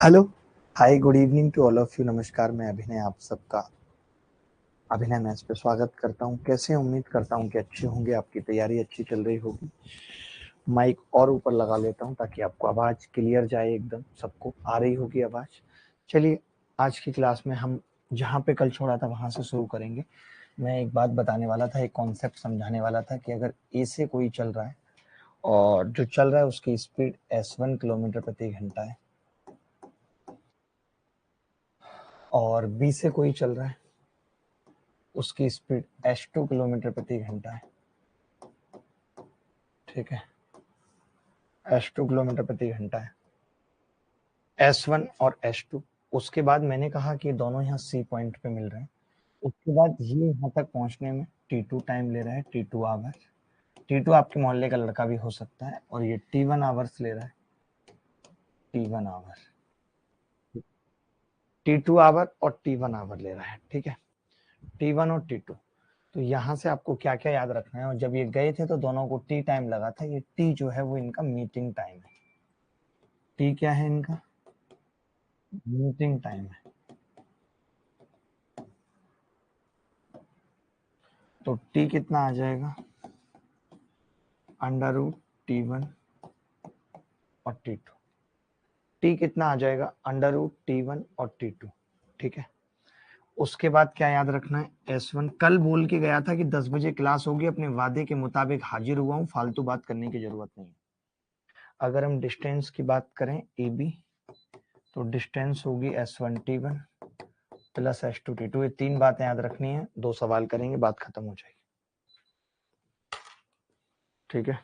Hello, hi, good evening to all of you. नमस्कार, मैं अभिनय आप सबका अभिनय मैच पे स्वागत करता हूँ। कैसे हैं? उम्मीद करता हूँ कि अच्छे होंगे, आपकी तैयारी अच्छी चल रही होगी। माइक और ऊपर लगा लेता हूँ ताकि आपको आवाज़ क्लियर जाए, एकदम सबको आ रही होगी आवाज़। चलिए, आज की क्लास में हम जहाँ पे कल छोड़ा था वहाँ से शुरू करेंगे। मैं एक बात बताने वाला था, एक कॉन्सेप्ट समझाने वाला था कि अगर ए से कोई चल रहा है और जो चल रहा है उसकी स्पीड S1 किलोमीटर प्रति घंटा है और बी से कोई चल रहा है, उसकी स्पीड S2 किलोमीटर प्रति घंटा है। ठीक है, S2 किलोमीटर प्रति घंटा है, S1 और S2। उसके बाद मैंने कहा कि दोनों यहाँ सी पॉइंट पे मिल रहे हैं। उसके बाद ये यहाँ तक पहुँचने में T2 टाइम ले रहा है, T2 आवर। T2 आपके मोहल्ले का लड़का भी हो सकता है, और ये T1 आवर्स ले रहा है, T1 आवर, T2 आवर और T1 आवर ले रहा है। ठीक है, T1 और T2। तो यहाँ से आपको क्या क्या याद रखना है, और जब ये गए थे तो दोनों को T टाइम लगा था। ये T जो है वो इनका मीटिंग टाइम है। T क्या है इनका? मीटिंग टाइम है। तो T कितना आ जाएगा? √T1 और T2। T कितना आ जाएगा? √T1 और T2। ठीक है, उसके बाद क्या याद रखना है? S1 कल बोल के गया था कि 10 बजे क्लास होगी, अपने वादे के मुताबिक हाजिर हुआ हूँ, फालतू बात करने की जरूरत नहीं। अगर हम डिस्टेंस की बात करें AB, तो डिस्टेंस होगी S1 T1 plus S2 T2। ये तीन बातें याद रखनी है, दो सवाल करेंगे, बात खत्म हो जाएगी। ठीक है,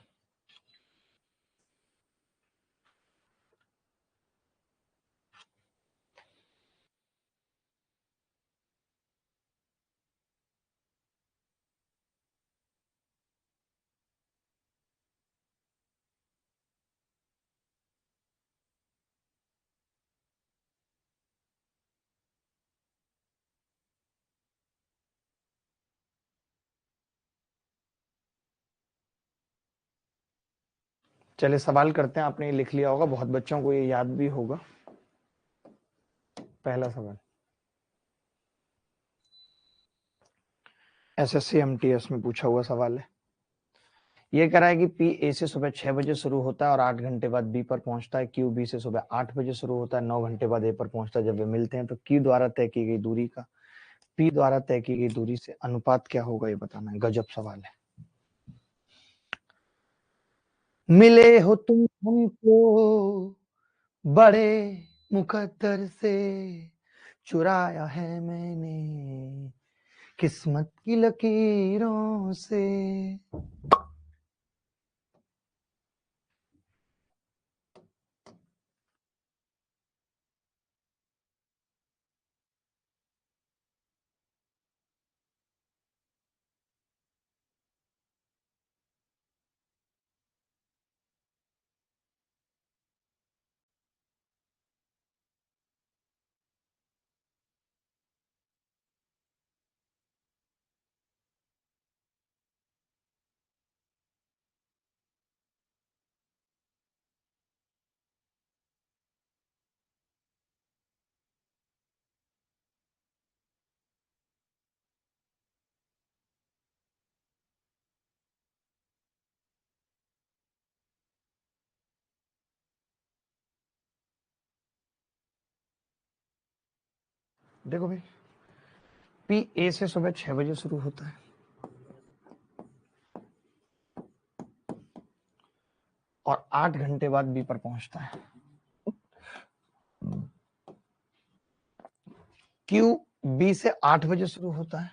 चलिए सवाल करते हैं। आपने ये लिख लिया होगा, बहुत बच्चों को ये याद भी होगा। पहला सवाल SSC MTS में पूछा हुआ सवाल है। ये कह रहा है कि P A से सुबह 6 बजे शुरू होता है और 8 घंटे बाद B पर पहुंचता है। Q B से सुबह 8 बजे शुरू होता है, 9 घंटे बाद A पर पहुंचता है। जब वे मिलते हैं तो Q द्वारा तय की गई दूरी का P द्वारा तय की गई दूरी से अनुपात क्या होगा, ये बताना है। गजब सवाल है। मिले हो तुम हमको बड़े मुकद्दर से, चुराया है मैंने किस्मत की लकीरों से। देखो भाई, P A से सुबह 6 बजे शुरू होता है और 8 घंटे बाद B पर पहुंचता है। Q B से 8 बजे शुरू होता है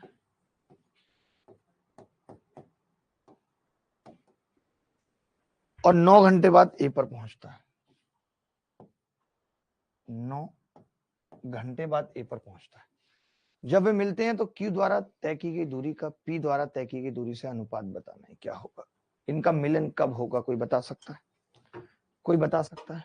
और 9 घंटे बाद A पर पहुंचता है। 9 घंटे बाद A पर पहुंचता है। जब वे मिलते हैं तो Q द्वारा तय की गई दूरी का P द्वारा तय की गई दूरी से अनुपात बताना है, क्या होगा। इनका मिलन कब होगा, कोई बता सकता है? कोई बता सकता है?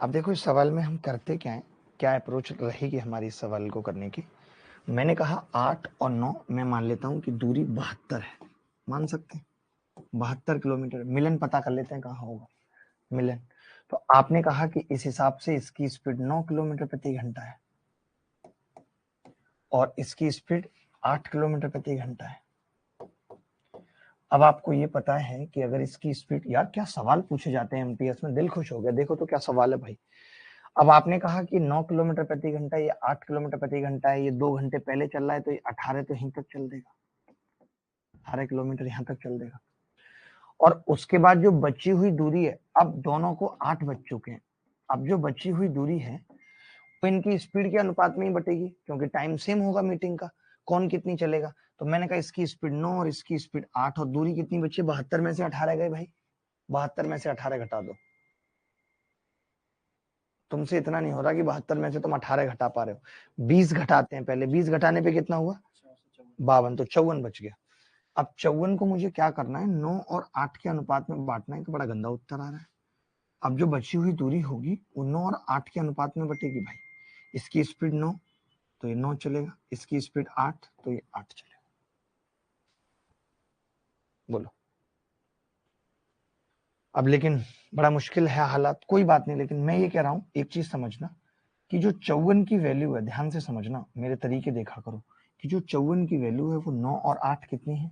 अब देखो इस सवाल में हम करते क्या है, क्या अप्रोच रहेगी हमारी इस सवाल को करने की। मैंने कहा 8 और 9, मैं मान लेता हूं कि दूरी 72 है, मान सकते हैं 72 किलोमीटर। मिलन पता कर लेते हैं कहाँ होगा मिलन। तो आपने कहा कि इस हिसाब से इसकी स्पीड 9 किलोमीटर प्रति घंटा है और इसकी स्पीड 8 किलोमीटर प्रति घंटा है। अब आपको ये पता है कि अगर इसकी स्पीड, यार क्या सवाल पूछे जाते हैं एमटीएस में, दिल खुश हो गया। देखो तो क्या सवाल है भाई। अब आपने कहा कि 9 किलोमीटर प्रति घंटा, ये 8 किलोमीटर प्रति घंटा है, ये 2 घंटे पहले चल रहा है, तो ये 18 तो यहीं तक चल देगा, 18 किलोमीटर यहाँ तक चल देगा। और उसके बाद जो बची हुई दूरी है, अब दोनों को 8 बज चुके हैं, अब जो बची हुई दूरी है वो इनकी स्पीड के अनुपात में ही बटेगी, क्योंकि टाइम सेम होगा मीटिंग का, कौन कितनी चलेगा। तो मैंने कहा इसकी स्पीड 9 और इसकी स्पीड 8, और दूरी कितनी बची, 72 में से 18 गए भाई, 72 में से 18 घटा दो। तुमसे इतना नहीं हो रहा कि 72 में से तुम 18 घटा पा रहे हो। 20 घटाते हैं पहले, 20 घटाने पे कितना हुआ, 52, तो 54 बच गया। अब 54 को मुझे क्या करना है, 9 और 8 के अनुपात में बांटना है। तो बड़ा गंदा उत्तर आ रहा है। अब जो बची हुई दूरी होगी वो 9 और 8 के अनुपात में बटेगी भाई। इसकी स्पीड 9 तो ये 9 चलेगा, इसकी स्पीड 8 तो ये 8 चलेगा। बोलो। अब लेकिन बड़ा मुश्किल है हालात, कोई बात नहीं, लेकिन मैं ये कह रहा हूं एक चीज समझना कि जो 54 की वैल्यू है, ध्यान से समझना, मेरे तरीके देखा करो, कि जो 54 की वैल्यू है वो 9 और 8 कितनी है,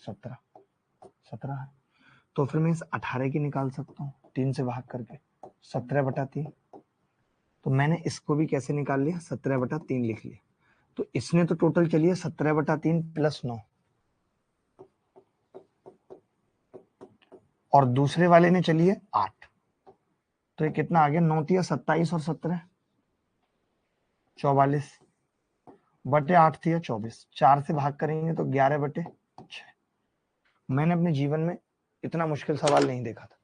17, 17 है। तो फिर मैं इस 18 की निकाल सकता हूँ 3 से भाग करके, 17/3। तो मैंने इसको भी कैसे निकाल लिया, 17/3 लिख लिया। तो इसने तो टोटल चलिए 17/3 प्लस 9, और दूसरे वाले ने चलिए 8। तो ये कितना आ गया, 9 तिया 27 और 17 44, बटे 8 थिया 24, 4 से भाग करेंगे तो 11/6। मैंने अपने जीवन में इतना मुश्किल सवाल नहीं देखा था।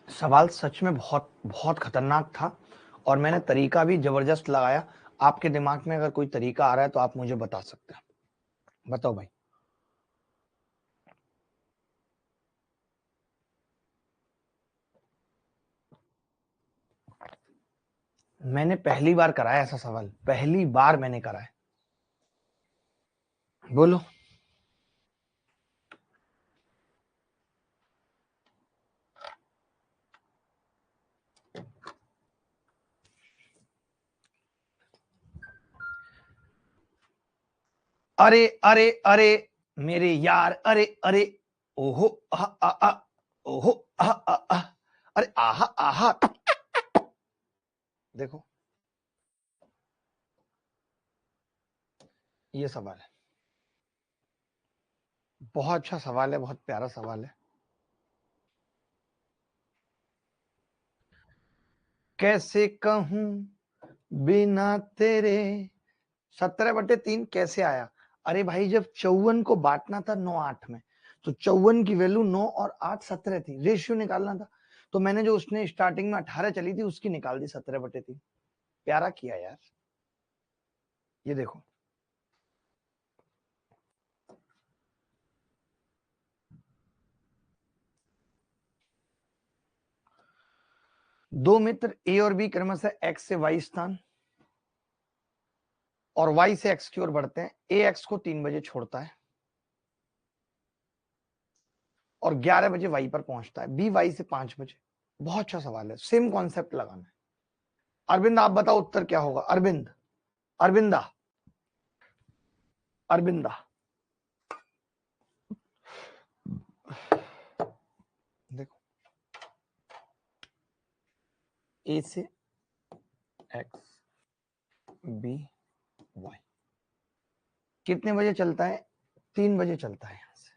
सवाल सच में बहुत बहुत खतरनाक था, और मैंने तरीका भी जबरदस्त लगाया। आपके दिमाग में अगर कोई तरीका आ रहा है तो आप मुझे बता सकते हैं, बताओ भाई। मैंने पहली बार कराया ऐसा सवाल, पहली बार मैंने कराया। बोलो। अरे अरे अरे मेरे यार, अरे अरे, ओहो आ आ आ, ओहो आ आ आ, अरे आहा आहा। देखो ये सवाल है, बहुत अच्छा सवाल है, बहुत प्यारा सवाल है। कैसे कहूं बिना तेरे, 17/3 कैसे आया। अरे भाई जब 54 को बांटना था 9-8 में, तो 54 की वैल्यू 9 और 8 17 थी, रेशियो निकालना था। तो मैंने जो उसने स्टार्टिंग में 18 चली थी उसकी निकाल दी 17/3। प्यारा किया यार। ये देखो, दो मित्र ए और बी क्रमशः एक्स से वाई स्थान और वाई से एक्स की ओर बढ़ते हैं। ए एक्स को 3 बजे छोड़ता है और 11 बजे वाई पर पहुंचता है, बी वाई से 5 बजे। बहुत अच्छा सवाल है, सेम कॉन्सेप्ट लगाना है। अरविंद आप बताओ उत्तर क्या होगा? अरविंद, अरविंदा, अरविंदा, देखो ए से एक्स, बी वाई कितने बजे चलता है? 3 बजे चलता है। यहां से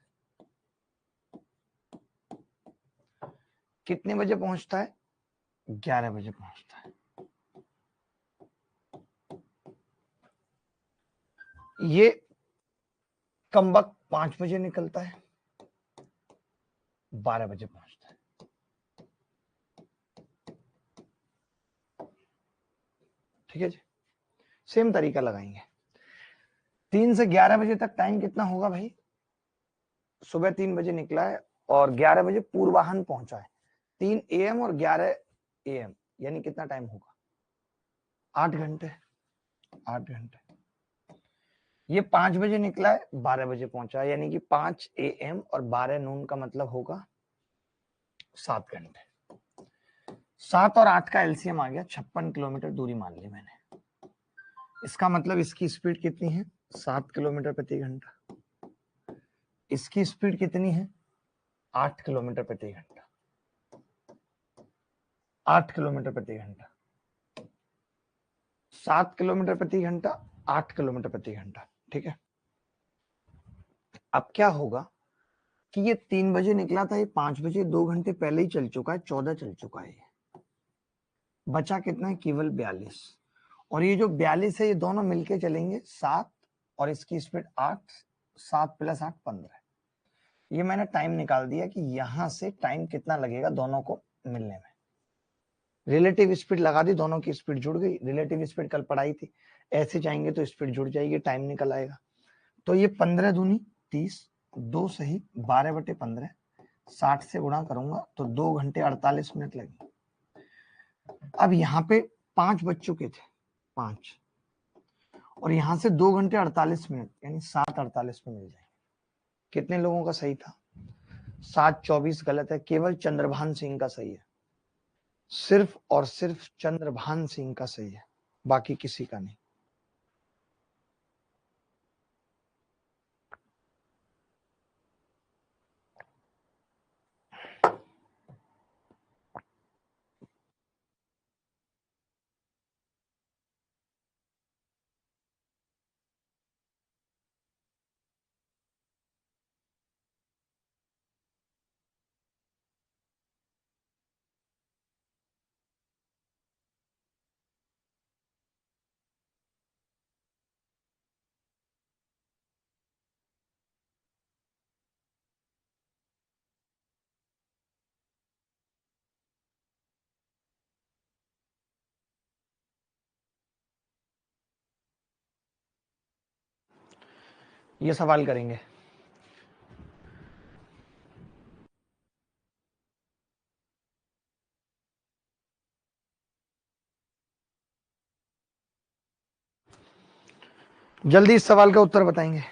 कितने बजे पहुंचता है? 11 बजे पहुंचता है। ये कमबख्त 5 बजे निकलता है, 12 बजे पहुंचता है। ठीक है जी, सेम तरीका लगाएंगे। 3 से 11 बजे तक टाइम कितना होगा भाई? सुबह 3 बजे निकला है और 11 बजे पूर्वाहन पहुंचा है। 3 AM और 11 AM यानी कितना टाइम होगा? 8 घंटे। 8 घंटे। ये 5 बजे निकला है, 12 बजे पहुंचा है, यानी कि 5 AM और 12 नून का मतलब होगा 7 घंटे। 7 और 8 का एलसीएम आ गया, 56 किलोमीटर दूरी मान ली मैंने। इसका मतलब इसकी स्पीड कितनी है? 7 किलोमीटर प्रति घंटा। इसकी स्पीड कितनी है? 8 किलोमीटर प्रति घंटा। 8 किलोमीटर प्रति घंटा। 7 किलोमीटर प्रति घंटा, 8 किलोमीटर प्रति घंटा। ठीक है, अब क्या होगा कि ये 3 बजे निकला था, ये 5 बजे, 2 घंटे पहले ही चल चुका है, 14 चल चुका है। बचा कितना है? केवल 42। और ये जो 42 है ये दोनों मिलके चलेंगे 7 और इसकी स्पीड 8, 7 + 8 15। ये मैंने टाइम निकाल दिया कि यहां से टाइम कितना लगेगा दोनों को मिलने में। रिलेटिव स्पीड लगा दी, दोनों की स्पीड जुड़ गई। रिलेटिव स्पीड कल पढ़ाई थी, ऐसे जाएंगे तो स्पीड जुड़ जाएगी, टाइम निकल आएगा। तो ये 15 दूनी 30, 2 सही 12/15, 60 से गुणा करूंगा तो 2 घंटे 48 मिनट लगे। अब यहाँ पे 5 बज चुके थे, 5, और यहां से 2 घंटे 48 मिनट यानी 7:48 में मिल जाएंगे। कितने लोगों का सही था? 7:24 गलत है, केवल चंद्रभान सिंह का सही है। सिर्फ और सिर्फ चंद्रभान सिंह का सही है, बाकी किसी का नहीं। ये सवाल करेंगे। जल्दी इस सवाल का उत्तर बताएंगे।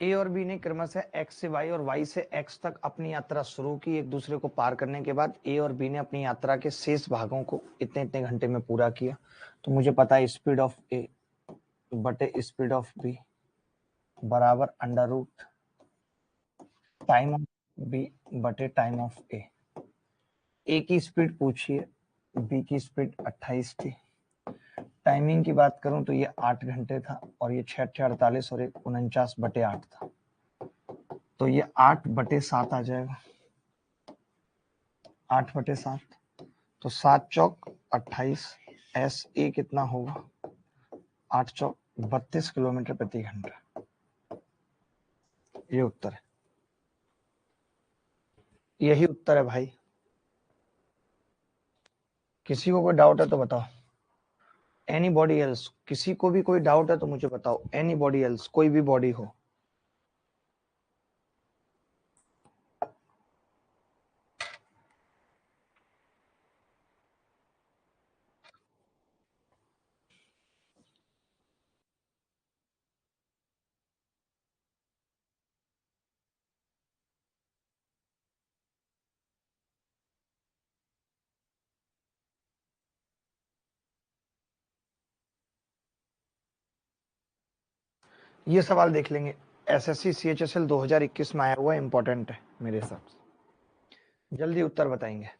ए और बी ने क्रमशः एक्स से वाई और वाई से एक्स तक अपनी यात्रा शुरू की। एक दूसरे को पार करने के बाद ए और बी ने अपनी यात्रा के शेष भागों को इतने इतने घंटे में पूरा किया। तो मुझे पता है स्पीड ऑफ ए बटे स्पीड ऑफ बी बराबर √ टाइम ऑफ बी बटे टाइम ऑफ ए। ए की स्पीड पूछिए, बी की स्पीड 28 थी। टाइमिंग की बात करूं तो ये 8 घंटे था और ये 6 48 और 49/8 था। तो ये 8/7 आ जाएगा, 8/7। तो 7 चौक 28। एस ए कितना होगा? 832 किलोमीटर प्रति घंटा। ये उत्तर है, यही उत्तर है भाई। किसी को कोई डाउट है तो बताओ। एनीबॉडी एल्स, किसी को भी कोई डाउट है तो मुझे बताओ। एनीबॉडी एल्स, कोई भी बॉडी हो। ये सवाल देख लेंगे, एसएससी सीएचएसएल 2021 में आया हुआ, इंपॉर्टेंट है मेरे हिसाब से। जल्दी उत्तर बताएंगे।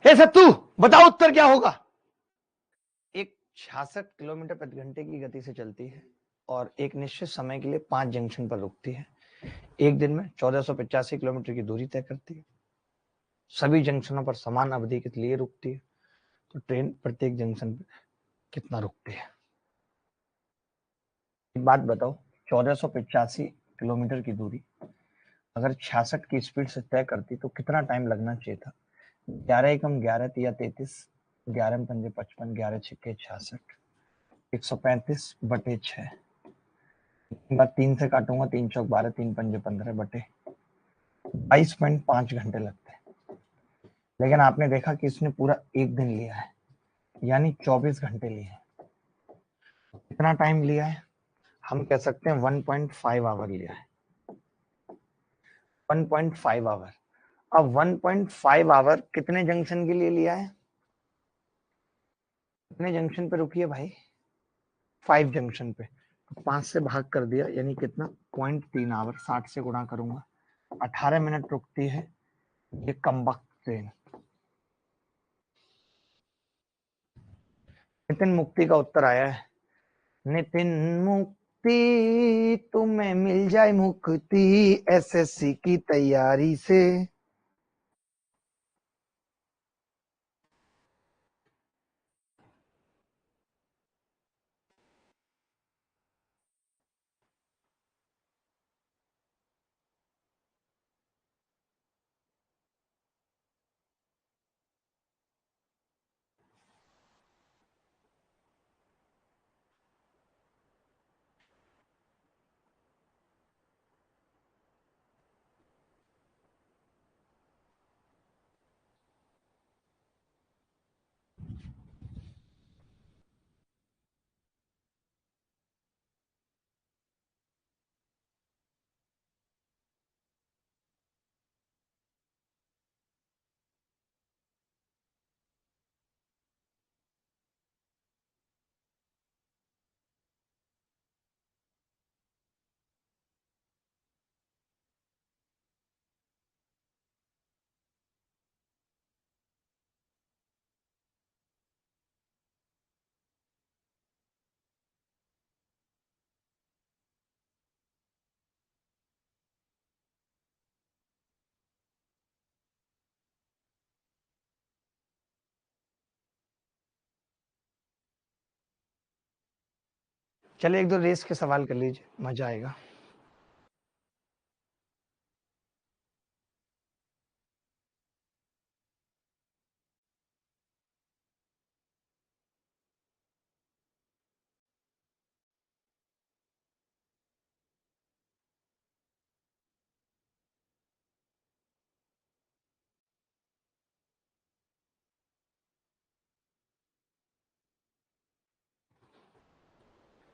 हे सत्तू, बताओ उत्तर क्या होगा? एक 66 किलोमीटर प्रति घंटे की गति से चलती है और एक निश्चित समय के लिए 5 जंक्शन पर रुकती है। एक दिन में 1485 किलोमीटर की दूरी तय करती है। सभी जंक्शनों पर समान अवधि के लिए रुकती है। तो ट्रेन प्रत्येक जंक्शन पर कितना रुकती है? एक बात बताओ, 1485 किलोमीटर की दूरी अगर 66 की स्पीड से तय करती तो कितना टाइम लगना चाहिए था? 11 एकम 11 तिया 33, 11 पंजे 55, 11 छिक्के 66, 135 बटे 6। बात 3 से काटूंगा, 3 चौक 12, 3 पंजे 15 बटे 22.5 घंटे लगते हैं। लेकिन आपने देखा कि इसने पूरा एक दिन लिया है, यानी 24 घंटे लिए हैं। कितना टाइम लिया है? हम कह सकते हैं 1.5 आवर लिया है। 1.5 आवर। अब 1.5 आवर कितने जंक्शन के लिए लिया है? कितने जंक्शन पे रुकी है भाई? 5 जंक्शन पे। 5 से भाग कर दिया, यानी कितना? 0.3 आवर। 60 से गुणा करूंगा, 18 मिनट रुकती है ये कमबख्त ट्रेन। नितिन मुक्ति का उत्तर आया है। नितिन मुक्ति, तुम्हें मिल जाए मुक्ति एसएससी की तैयारी से। चलिए एक दो रेस के सवाल कर लीजिए, मजा आएगा।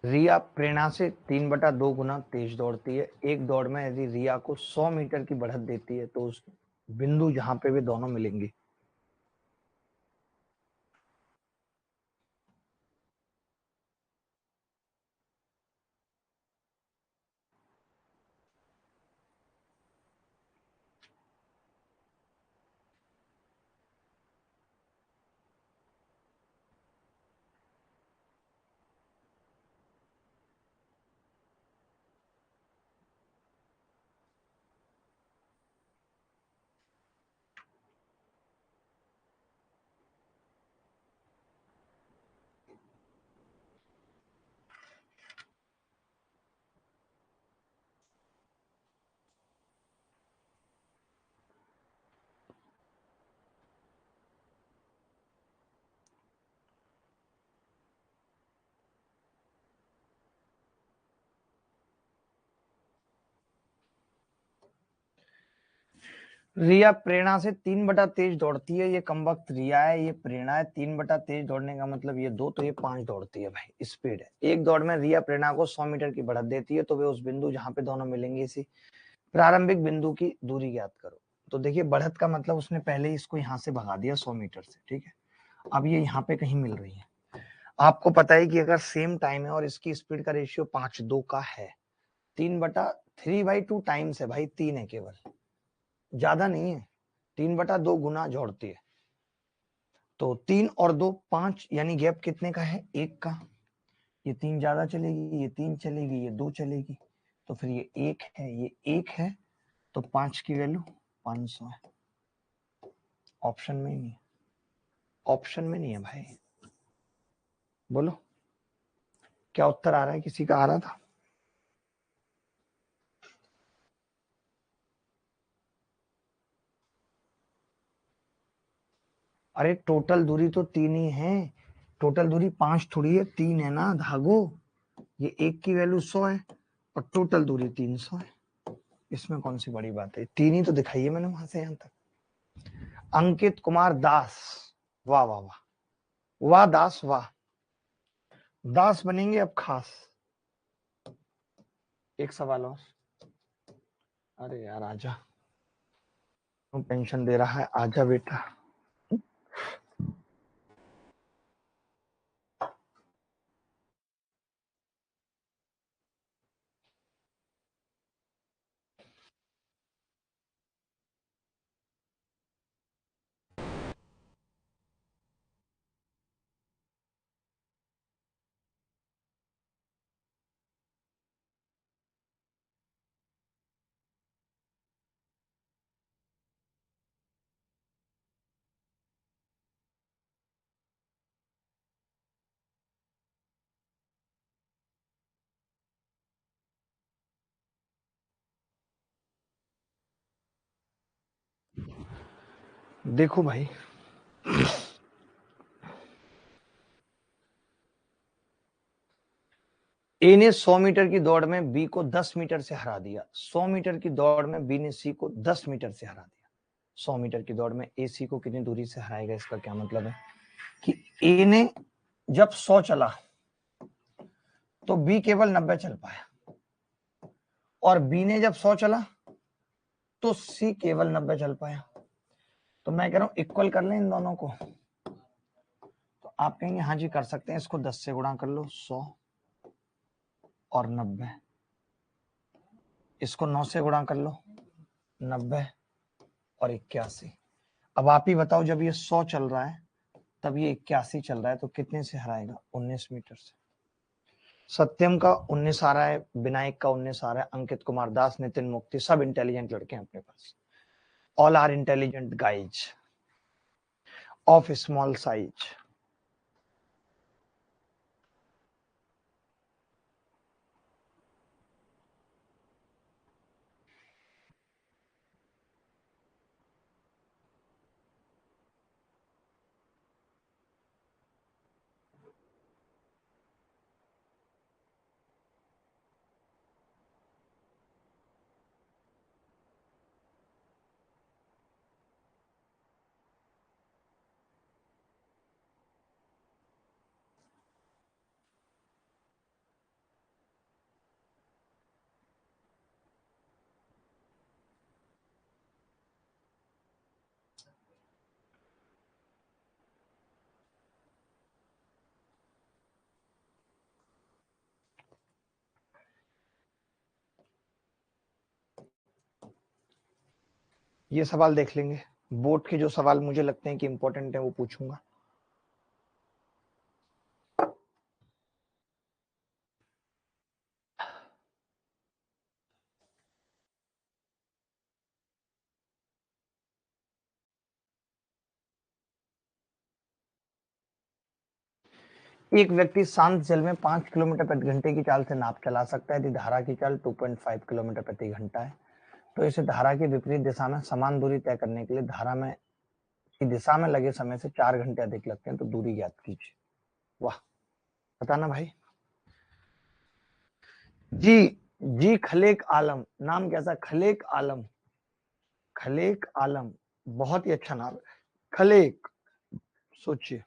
रिया प्रेरणा से 3/2 गुना तेज दौड़ती है। एक दौड़ में यदि रिया को 100 मीटर की बढ़त देती है तो उस बिंदु जहां पे वे दोनों मिलेंगे। रिया प्रेरणा से 3/23 दौड़ती है। ये कम वक्त रिया है, ये प्रेरणा है। 3/23 दौड़ने का मतलब ये 2, तो ये 5 दौड़ती है भाई, स्पीड है। एक दौड़ में रिया प्रेरणा को 100 मीटर की बढ़त देती है तो वे उस बिंदु जहां पे दोनों मिलेंगे इसी प्रारंभिक बिंदु की दूरी ज्ञात करो। तो देखिए बढ़त का मतलब उसने पहले ही इसको यहाँ से भगा दिया 100 मीटर से, ठीक है। अब ये यहाँ पे कहीं मिल रही है। आपको पता है कि अगर सेम टाइम है और इसकी स्पीड का रेशियो 5:2 का है, 3/3/2 टाइम्स है भाई, 3 है केवल, ज्यादा नहीं है। 3/2 गुना जोड़ती है तो 3 और 2 5, यानी गैप कितने का है, 1 का। ये 3 ज्यादा चलेगी, ये 3 चलेगी, ये 2 चलेगी, तो फिर ये 1 है, ये 1 है, तो 5 की वैल्यू 500 है। ऑप्शन में ही नहीं है, ऑप्शन में नहीं है भाई। बोलो क्या उत्तर आ रहा है, किसी का आ रहा था? अरे टोटल दूरी तो 3 ही है, टोटल दूरी 5 थोड़ी है, 3 है ना धागो। ये 1 की वैल्यू 100 है और टोटल दूरी 300 है। इसमें कौन सी बड़ी बात है, 3 ही तो दिखाई है मैंने वहां से यहां तक। अंकित कुमार दास, वाह वाह वाह वाह दास वाह, दास बनेंगे अब खास। एक सवाल और। अरे यार आजा, तुम पेंशन दे रहा है, आजा बेटा। देखो भाई, ए ने 100 मीटर की दौड़ में बी को 10 मीटर से हरा दिया। 100 मीटर की दौड़ में बी ने सी को 10 मीटर से हरा दिया। 100 मीटर की दौड़ में ए सी को कितनी दूरी से हराएगा, इसका क्या मतलब है कि ए ने जब 100 चला तो बी केवल 90 चल पाया, और बी ने जब 100 चला तो सी केवल 90 चल पाया। तो मैं कह रहा हूं इक्वल कर लें इन दोनों को। तो आप कहेंगे हाँ जी कर सकते हैं, इसको 10 से गुणा कर लो, 100 और 90, इसको 9 से गुणा कर लो, 90 और 81। अब आप ही बताओ, जब ये 100 चल रहा है तब ये 81 चल रहा है, तो कितने से हराएगा, 19 मीटर से। सत्यम का 19 आ रहा है, विनायक का 19 आ रहा है, अंकित कुमार दास, नितिन मुक्ति, सब इंटेलिजेंट लड़के हैं अपने पास। All are intelligent guys of small size. ये सवाल देख लेंगे। बोर्ड के जो सवाल मुझे लगते हैं कि इंपॉर्टेंट है वो पूछूंगा। एक व्यक्ति शांत जल में 5 किलोमीटर प्रति घंटे की चाल से नाव चला सकता है यदि धारा की चाल 2.5 किलोमीटर प्रति घंटा है। तो इसे धारा की विपरीत दिशा में समान दूरी तय करने के लिए धारा में की दिशा में लगे समय से 4 घंटे अधिक लगते हैं, तो दूरी ज्ञात कीजिए। वाह, बताना भाई। जी जी, खलेक आलम, नाम कैसा? खलेक आलम, खलेक आलम, बहुत ही अच्छा नाम है खलेक। सोचिए।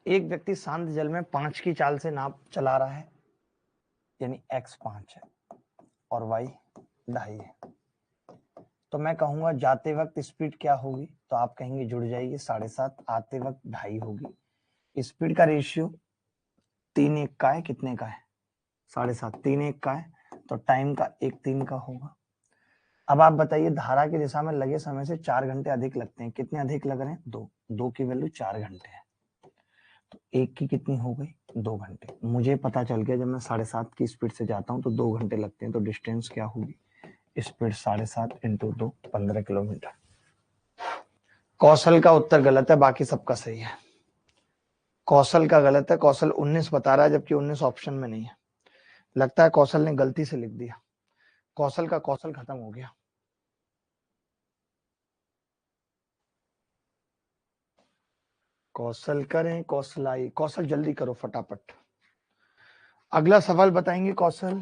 एक व्यक्ति शांत जल में 5 की चाल से नाव चला रहा है, यानी x 5 है और y 2.5 है। तो मैं कहूंगा जाते वक्त स्पीड क्या होगी, तो आप कहेंगे जुड़ जाएगी 7.5, आते वक्त 2.5 होगी। स्पीड का रेशियो 3:1 का है, कितने का है? 7.5, 3:1 का है, तो टाइम का 1:3 का होगा। अब आप बताइए, धारा की दिशा में लगे समय से 4 घंटे अधिक लगते हैं, कितने अधिक लग रहे हैं? 2, 2 की वैल्यू 4 घंटे है, तो एक की कितनी हो गई? 2 घंटे। मुझे पता चल गया, जब मैं 7.5 की स्पीड से जाता हूँ तो 2 घंटे लगते हैं, तो डिस्टेंस क्या होगी? Speed 7.5 into 2, 15 kilometre. कौशल का उत्तर गलत है, बाकी सबका सही है। कौशल का गलत है, कौशल 19 बता रहा है, जबकि 19 ऑप्शन में नहीं है। लगता है कौशल ने गलती से लिख दिया, कौशल का कौशल खत्म हो गया। कौशल करें कौशलाई, कौशल जल्दी करो फटाफट। अगला सवाल बताएंगे कौशल।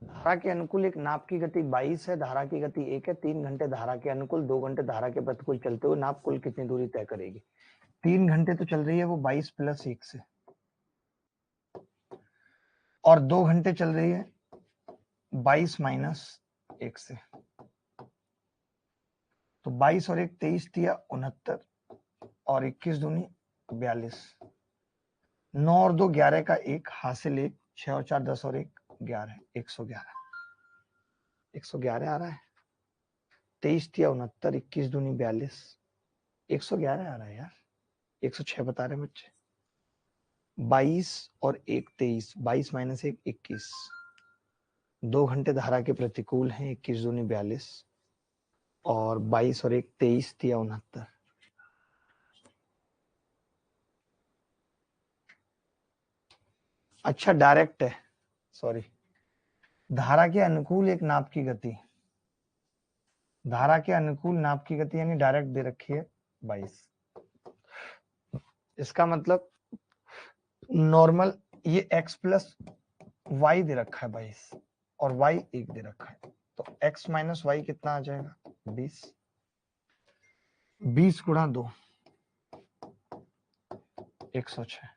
धारा के अनुकूल एक नाप की गति 22 है, धारा की गति 1 है। 3 घंटे धारा के अनुकूल, 2 घंटे धारा के प्रतिकूल चलते हुए नाप कुल कितनी दूरी तय करेगी? 3 घंटे तो चल रही है वो 22 प्लस 1 से, और 2 घंटे चल रही है 22 माइनस 1 से। तो 22 और 1 23 दिया 69, और 21 दूनी 42। 9 और 2 11 का 1 हासिल 1, 6 और 4 10 और 1 11, 111। 111 आ रहा है। 23 दिया 69, 21 दूनी 42, 111 आ रहा है यार। 106 बता रहे बच्चे। 22 और 1 23, 22 माइनस 1 21। 2 घंटे धारा के प्रतिकूल हैं, 21 दूनी 42, और 22 और 1 23 दिया 69। अच्छा डायरेक्ट है, सॉरी। धारा के अनुकूल एक नाप की गति, धारा के अनुकूल नाप की गति यानी डायरेक्ट दे रखी है 22। इसका मतलब नॉर्मल ये x प्लस वाई दे रखा है 22 और y 1 दे रखा है, तो x माइनस वाई कितना आ जाएगा 20। 20 गुणा 2 106।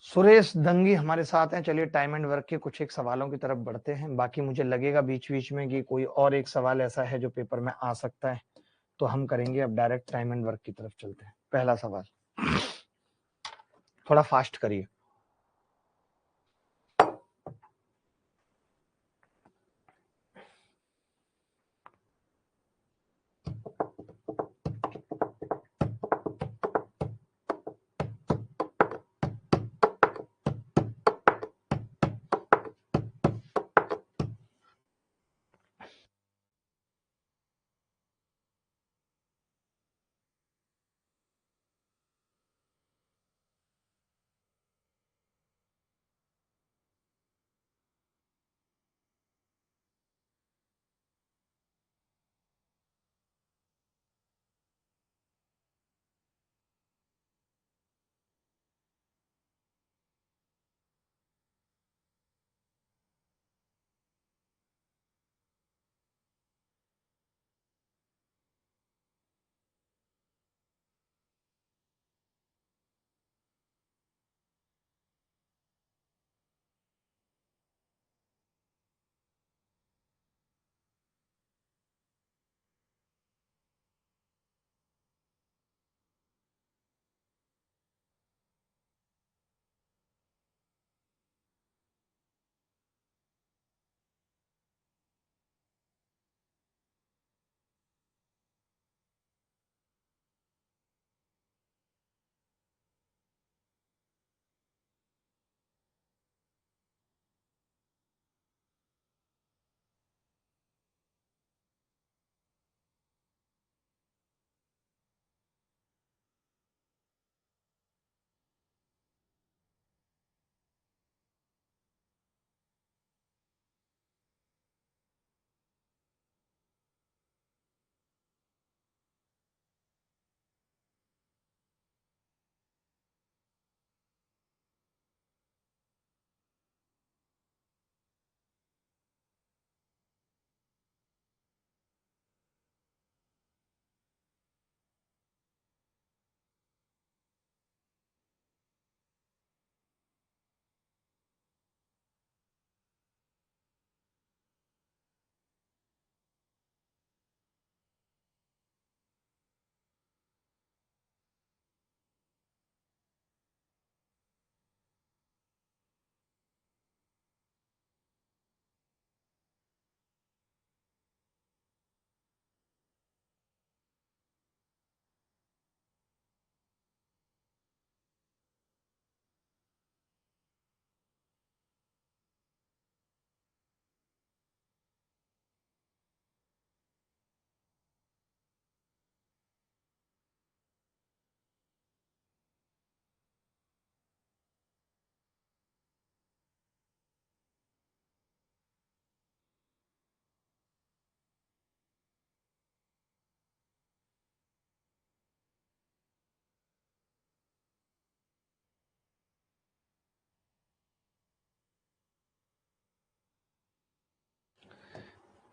सुरेश दंगी हमारे साथ हैं। चलिए टाइम एंड वर्क के कुछ एक सवालों की तरफ बढ़ते हैं। बाकी मुझे लगेगा बीच बीच में कि कोई और एक सवाल ऐसा है जो पेपर में आ सकता है, तो हम करेंगे। अब डायरेक्ट टाइम एंड वर्क की तरफ चलते हैं। पहला सवाल, थोड़ा फास्ट करिए।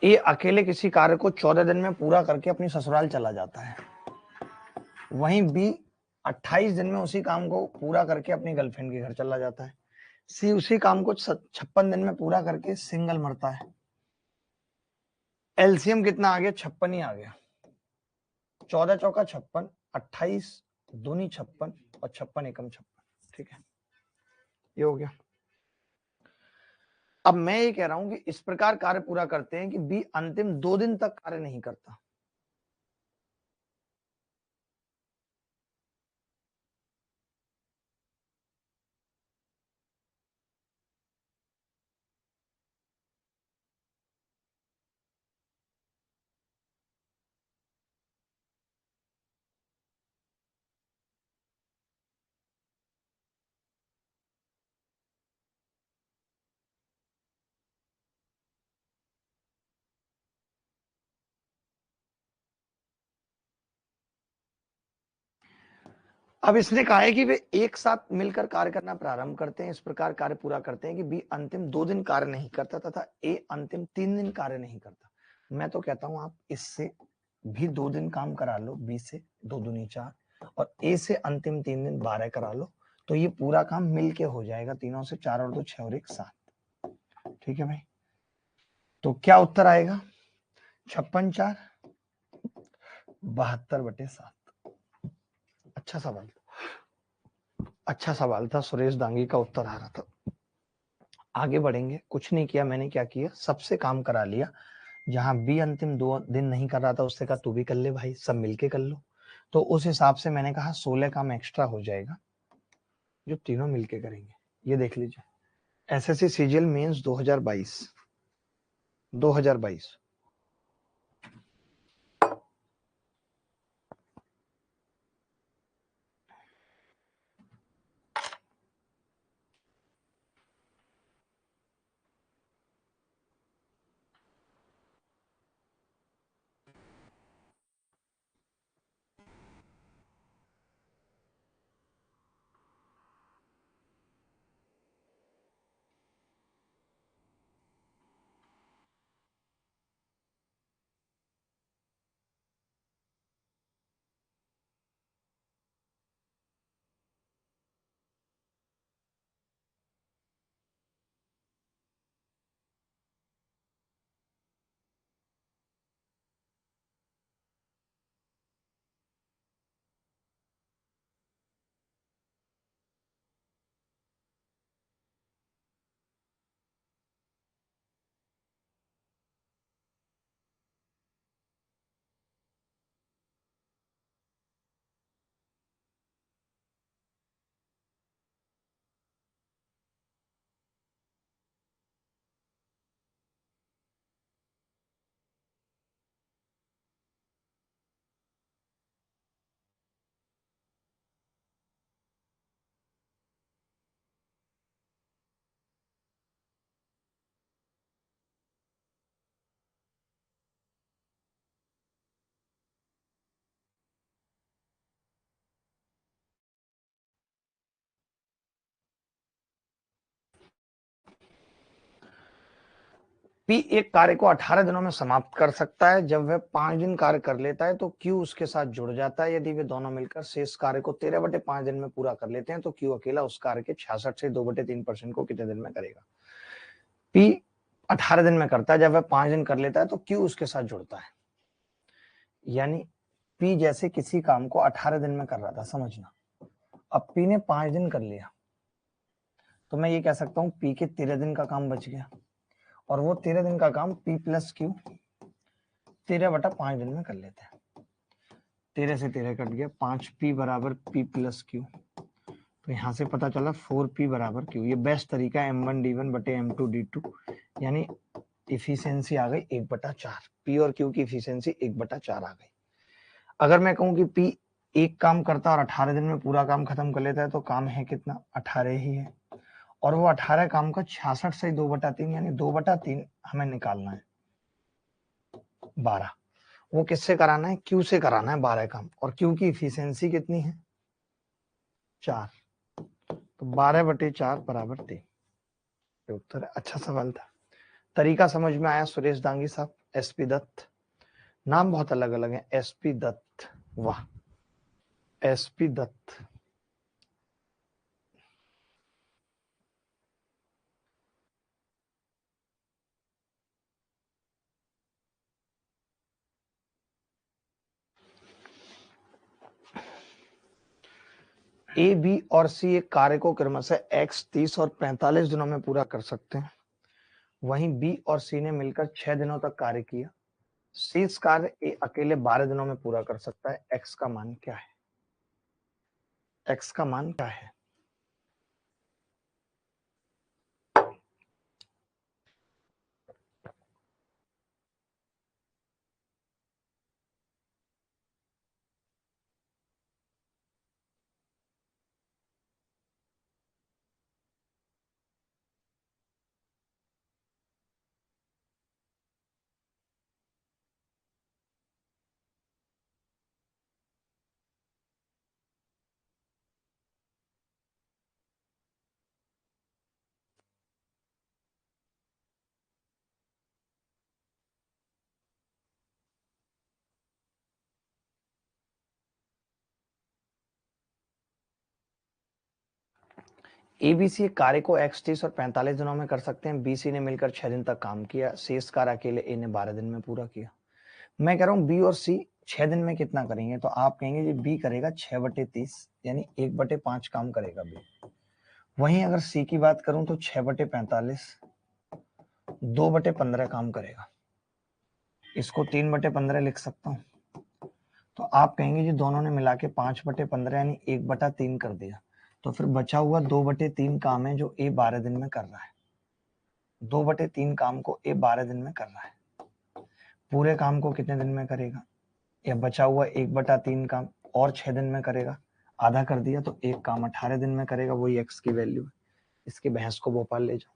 ए अकेले किसी कार्य को 14 दिन में पूरा करके अपनी ससुराल चला जाता है, वहीं बी 28 दिन में उसी काम को पूरा करके अपनी गर्लफ्रेंड के घर चला जाता है। सी उसी काम को 56 दिन में पूरा करके सिंगल मरता है। एलसीएम कितना आ गया? 56 ही आ गया। 14 चौका 56, 28 दूनी 56 और 56 एकम 56। ठीक है, ये हो गया। अब मैं ये कह रहा हूं कि इस प्रकार कार्य पूरा करते हैं कि बी अंतिम 2 दिन तक कार्य नहीं करता। अब इसने कहा है कि वे एक साथ मिलकर कार्य करना प्रारंभ करते हैं, इस प्रकार कार्य पूरा करते हैं कि बी अंतिम 2 दिन कार्य नहीं करता तथा ए अंतिम 3 दिन कार्य नहीं करता। मैं तो कहता हूं आप इससे भी 2 दिन काम करा लो, बी से 2 दूनी 4 और ए से अंतिम 3 दिन 12 करा लो, तो ये पूरा काम मिलके हो जाएगा। तीनों से 4 और 2 6 और 1 7। ठीक है भाई, तो क्या उत्तर आएगा? 56 4 72/7। अच्छा सवाल, अच्छा सवाल था। सुरेश दांगी का उत्तर आ रहा था। आगे बढ़ेंगे। कुछ नहीं किया मैंने, क्या किया, सबसे काम करा लिया। जहां बी अंतिम 2 दिन नहीं कर रहा था उससे कहा तू भी कर ले भाई, सब मिलके कर लो। तो उस हिसाब से मैंने कहा 16 काम एक्स्ट्रा हो जाएगा जो तीनों मिलके करेंगे। ये देख लीजिए, एसएससी सीजीएल मेंस 2022 2022। पी एक कार्य को 18 दिनों में समाप्त कर सकता है। जब वह 5 दिन कार्य कर लेता है तो क्यू उसके साथ जुड़ जाता है। यदि वे दोनों मिलकर शेष कार्य को 13/5 दिन में पूरा कर लेते हैं तो क्यू अकेला उस कार्य के 66 से 2/3% को कितने दिन में करेगा? पी 18 दिन में करता है, जब वह 5 दिन कर लेता है तो क्यू उसके साथ जुड़ता है। यानी पी जैसे किसी काम को 18 दिन में कर रहा था, समझना। अब पी ने 5 दिन कर लिया तो मैं ये कह सकता हूं पी के 13 दिन का काम बच गया और वो 13 दिन का काम पी प्लस क्यू 13/5 दिन में कर लेते हैं। 13 से 13 कट गया, 5p बराबर p प्लस क्यू। तो यहाँ से पता चला 4p बराबर क्यू। ये बेस्ट तरीका है m1d1 बटे m2d2, यानी इफिशियंसी आ गई 1/4। p और q की इफिशियंसी 1/4 आ गई। अगर मैं कहूं कि p एक काम करता और 18 दिन में पूरा काम खत्म कर लेता है तो काम है कितना? 18 ही है। और वो 18 काम का 66 से 2/3 यानी 2/3 हमें निकालना है, 12। वो किससे कराना है? क्यू से कराना है 12 काम। और क्यू की इफिशियंसी कितनी है? 4। तो 12/4 बराबर 3। उत्तर है। अच्छा सवाल था, तरीका समझ में आया सुरेश दांगी साहब। एसपी दत्त, नाम बहुत अलग अलग है। एसपी दत्त, वाह, एसपी दत्त। ए, बी और सी एक कार्य को क्रमशः एक्स 30 और 45 दिनों में पूरा कर सकते हैं। वहीं बी और सी ने मिलकर 6 दिनों तक कार्य किया। शेष कार्य ए अकेले 12 दिनों में पूरा कर सकता है। एक्स का मान क्या है? एक्स का मान क्या है? एबीसी कार्य को 31 और 45 दिनों में कर सकते हैं। बीसी ने मिलकर 6 दिन तक काम किया, शेष कार्य अकेले ए ने 12 दिन में पूरा किया। मैं कह रहा हूँ बी और सी 6 दिन में कितना करेंगे, तो आप कहेंगे जी बी करेगा 6/30 यानी 1/5 काम करेगा बी। वहीं अगर सी की बात करूं तो 6/45 2/15 काम करेगा। इसको 3/15 लिख सकता हूँ। तो आप कहेंगे जी दोनों ने मिला के 5/15 यानी 1/3 कर दिया। तो फिर बचा हुआ 2/3 काम है जो ए 12 दिन में कर रहा है। 2/3 काम को ए 12 दिन में कर रहा है। पूरे काम को कितने दिन में करेगा, या बचा हुआ 1/3 काम और 6 दिन में करेगा। आधा कर दिया तो एक काम 18 दिन में करेगा, वही एक्स की वैल्यू है। इसकी भैंस को भोपाल ले जाओ।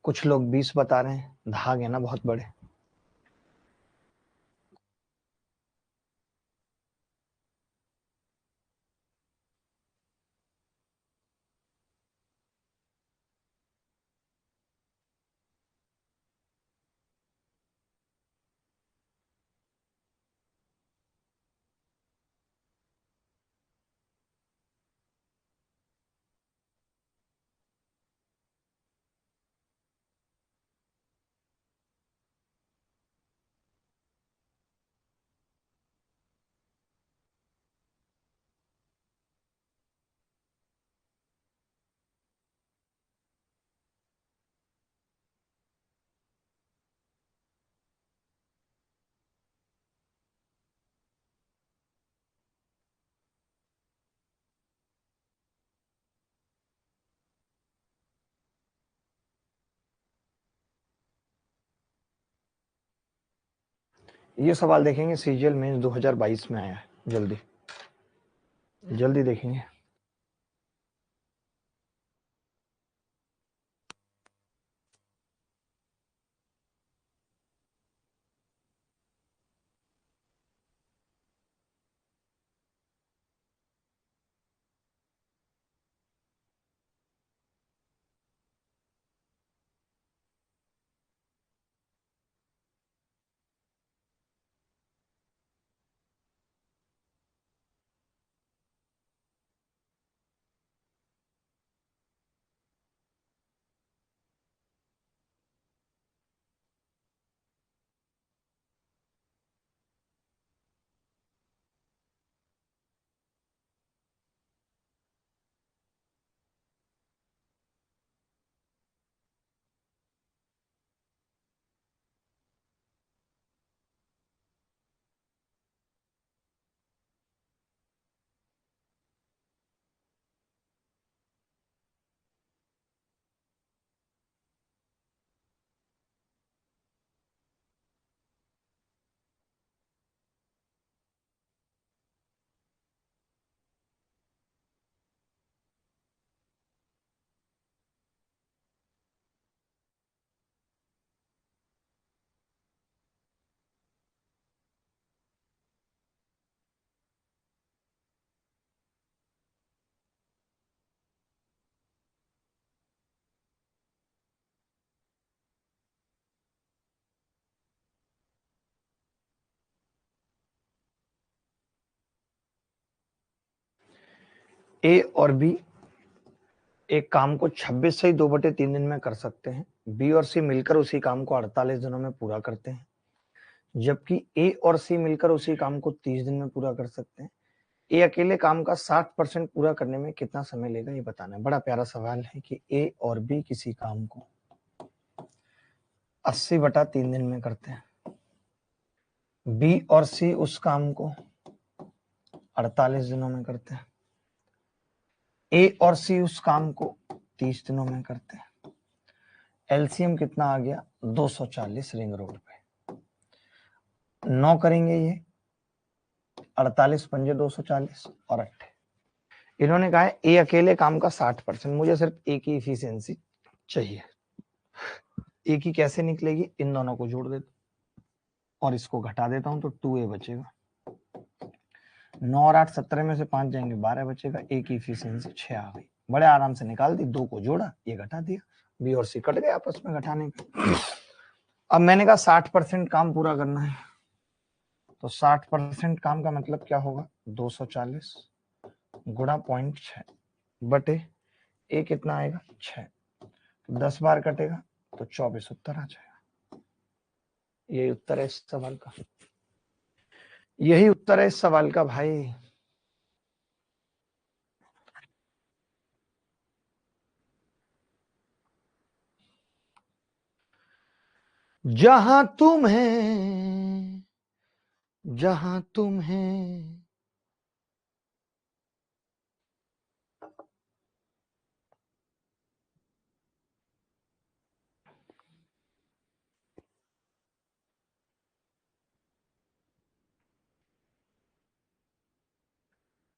कुछ लोग 20 बता रहे हैं, धाग है ना बहुत बड़े। ये सवाल देखेंगे सीजीएल मेंस 2022 में आया है, जल्दी जल्दी देखेंगे। ए और बी एक काम को 26 से ही 2/3 दिन में कर सकते हैं। बी और सी मिलकर उसी काम को 48 दिनों में पूरा करते हैं, जबकि ए और सी मिलकर उसी काम को 30 दिन में पूरा कर सकते हैं। ए अकेले काम का 60% पूरा करने में कितना समय लेगा, ये बताना है। बड़ा प्यारा सवाल है कि ए और बी किसी काम को 80/3 दिन में करते हैं, बी और सी उस काम को 48 दिनों में करते हैं, ए और सी उस काम को 30 दिनों में करते हैं। एलसीएम कितना आ गया, 240 रिंग रोड पे 9 करेंगे ये, 48 पंजे 240 और 8। इन्होंने कहा है ए अकेले काम का 60%, मुझे सिर्फ ए की इफिशियंसी चाहिए। ए की कैसे निकलेगी, इन दोनों को जोड़ देता और इसको घटा देता हूं तो 2a बचेगा। 9 और 8 17 में से 5 जाएंगे 12 बचेगा। ए की इफिशियंसी 6 आ गई, बड़े आराम से निकाल दी। 2 को जोड़ा, ये घटा दिया, बी और सी कट गए आपस में घटाने का। अब मैंने कहा 60% काम पूरा करना है, तो 60% काम का मतलब क्या होगा, 240 गुणा 0.6 बटे ए कितना आएगा 6, तो 10 बार कटेगा तो 24 उत्तर आ जाएगा। यही उत्तर है इस सवाल का, यही उत्तर है इस सवाल का भाई। जहां तुम है, जहां तुम है।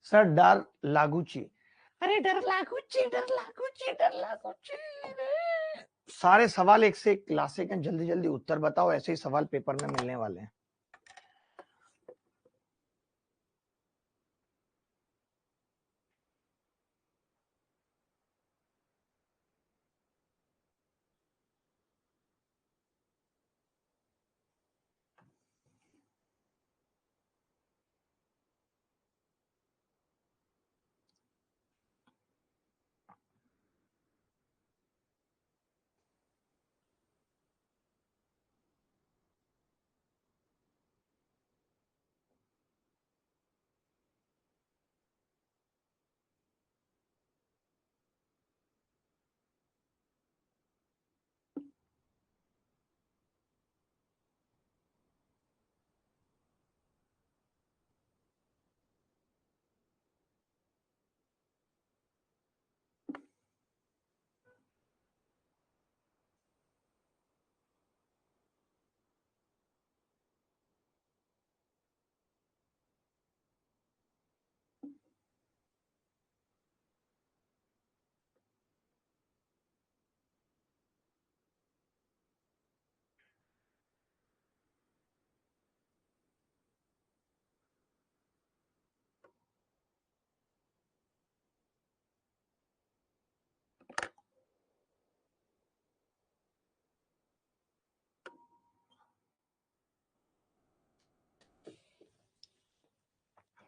सर डर लागूची, अरे डर लागूची, डर लागूची, डर लागूची। सारे सवाल एक से एक क्लासिक हैं, जल्दी जल्दी उत्तर बताओ, ऐसे ही सवाल पेपर में मिलने वाले हैं।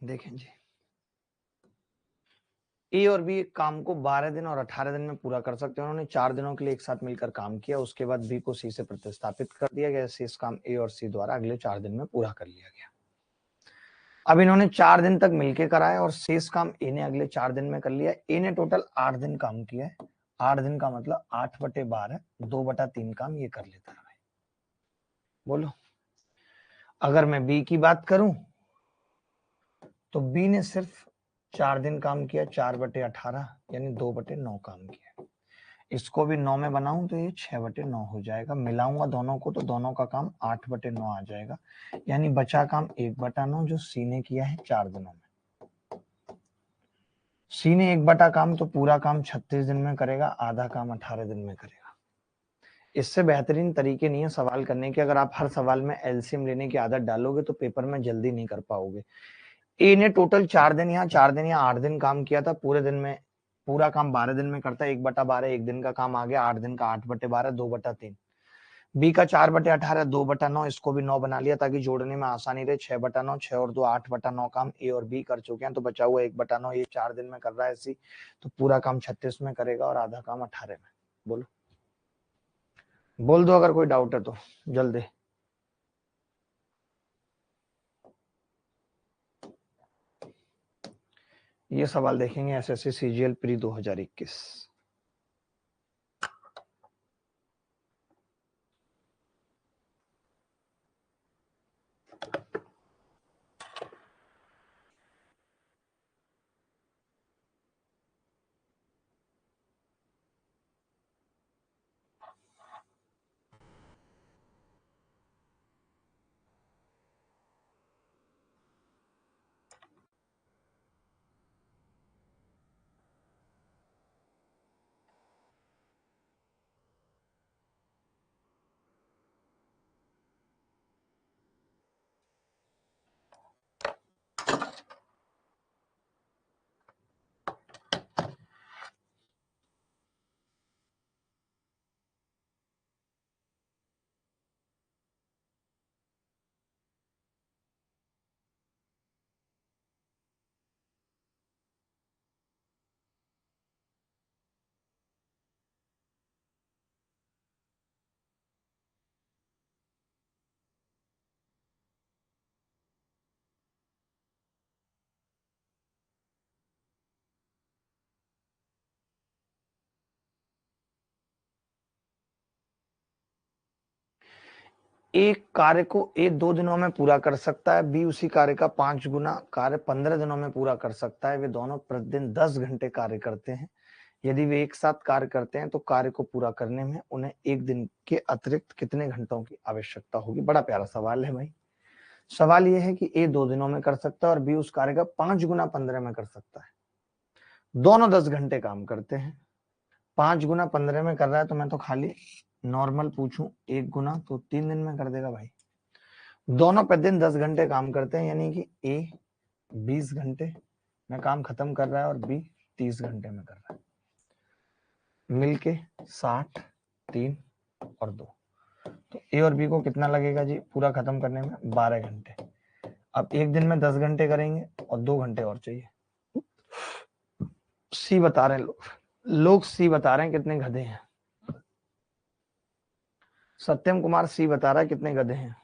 देखें जी, ए और बी एक काम को 12 दिन और 18 दिन में पूरा कर सकते हैं। उन्होंने 4 दिनों के लिए एक साथ मिलकर काम किया, उसके बाद बी को सी से प्रतिस्थापित कर दिया गया। शेष काम ए और सी द्वारा अगले 4 दिन में पूरा कर लिया गया। अब इन्होंने 4 दिन तक मिलकर कराया और शेष काम ए ने अगले 4 दिन में कर लिया। ए ने टोटल 8 दिन काम किया है। 8 दिन का मतलब 8/12, 2/3 काम ये कर लेता है भाई। बोलो, अगर मैं बी की बात करूं तो बी ने सिर्फ 4 दिन काम किया, 4/18 यानी 2/9 काम किया। इसको भी 9 में बनाऊं तो ये 6/9 हो जाएगा। मिलाऊंगा दोनों को तो दोनों का काम 8/9 आ जाएगा, यानी बचा काम 1/9 जो सी ने किया है 4 दिनों में। सी ने 1/9 काम तो पूरा काम 36 दिन में करेगा, आधा काम 18 दिन में करेगा। इससे बेहतरीन तरीके नहीं है सवाल करने के। अगर आप हर सवाल में एलसीएम लेने की आदत डालोगे तो पेपर में जल्दी नहीं कर पाओगे। ए ने टोटल 4 दिन यहाँ 4 दिन या 8 दिन काम किया था पूरे दिन में। पूरा काम 12 दिन में करता है, 1/12 एक दिन का काम आ गया, 8 दिन का 8/12, 2/3। बी का 4/18, 2/9, इसको भी 9 बना लिया ताकि जोड़ने में आसानी रहे। 6/9, 6 और 2 8/9 काम ए और बी कर चुके हैं, तो बचा हुआ 1/9 ये 4 दिन में कर रहा है सी, तो पूरा काम 36 में करेगा और आधा काम 18 में। बोलो, बोल दो अगर कोई डाउट है तो जल्दी। ये सवाल देखेंगे एसएससी सीजीएल प्री 2021। एक कार्य को ए 2 दिनों में पूरा कर सकता है, बी उसी कार्य का 5 गुना कार्य 15 दिनों में पूरा कर सकता है। वे दोनों प्रतिदिन 10 घंटे कार्य करते हैं। यदि वे एक साथ कार्य करते हैं तो कार्य को पूरा करने में उन्हें एक दिन के अतिरिक्त कितने घंटों की आवश्यकता होगी। बड़ा प्यारा सवाल है भाई। सवाल यह है कि ए 2 दिनों में कर सकता है और बी उस कार्य का 5 गुना 15 में कर सकता है। दोनों 10 घंटे काम करते हैं। 5 गुना 15 में कर रहा है तो मैं तो खाली नॉर्मल पूछूं, 1 गुना तो 3 दिन में कर देगा भाई। दोनों प्रतिदिन 10 घंटे काम करते हैं, यानी कि ए 20 घंटे में काम खत्म कर रहा है और बी 30 घंटे में कर रहा है। मिलके 60, 3 और 2, तो ए और बी को कितना लगेगा जी पूरा खत्म करने में? 12 घंटे। अब एक दिन में 10 घंटे करेंगे और 2 घंटे और चाहिए। सी बता रहे हैं लोग सी बता रहे हैं कितने गधे हैं। सत्यम कुमार सी बता रहा है कितने गधे हैं।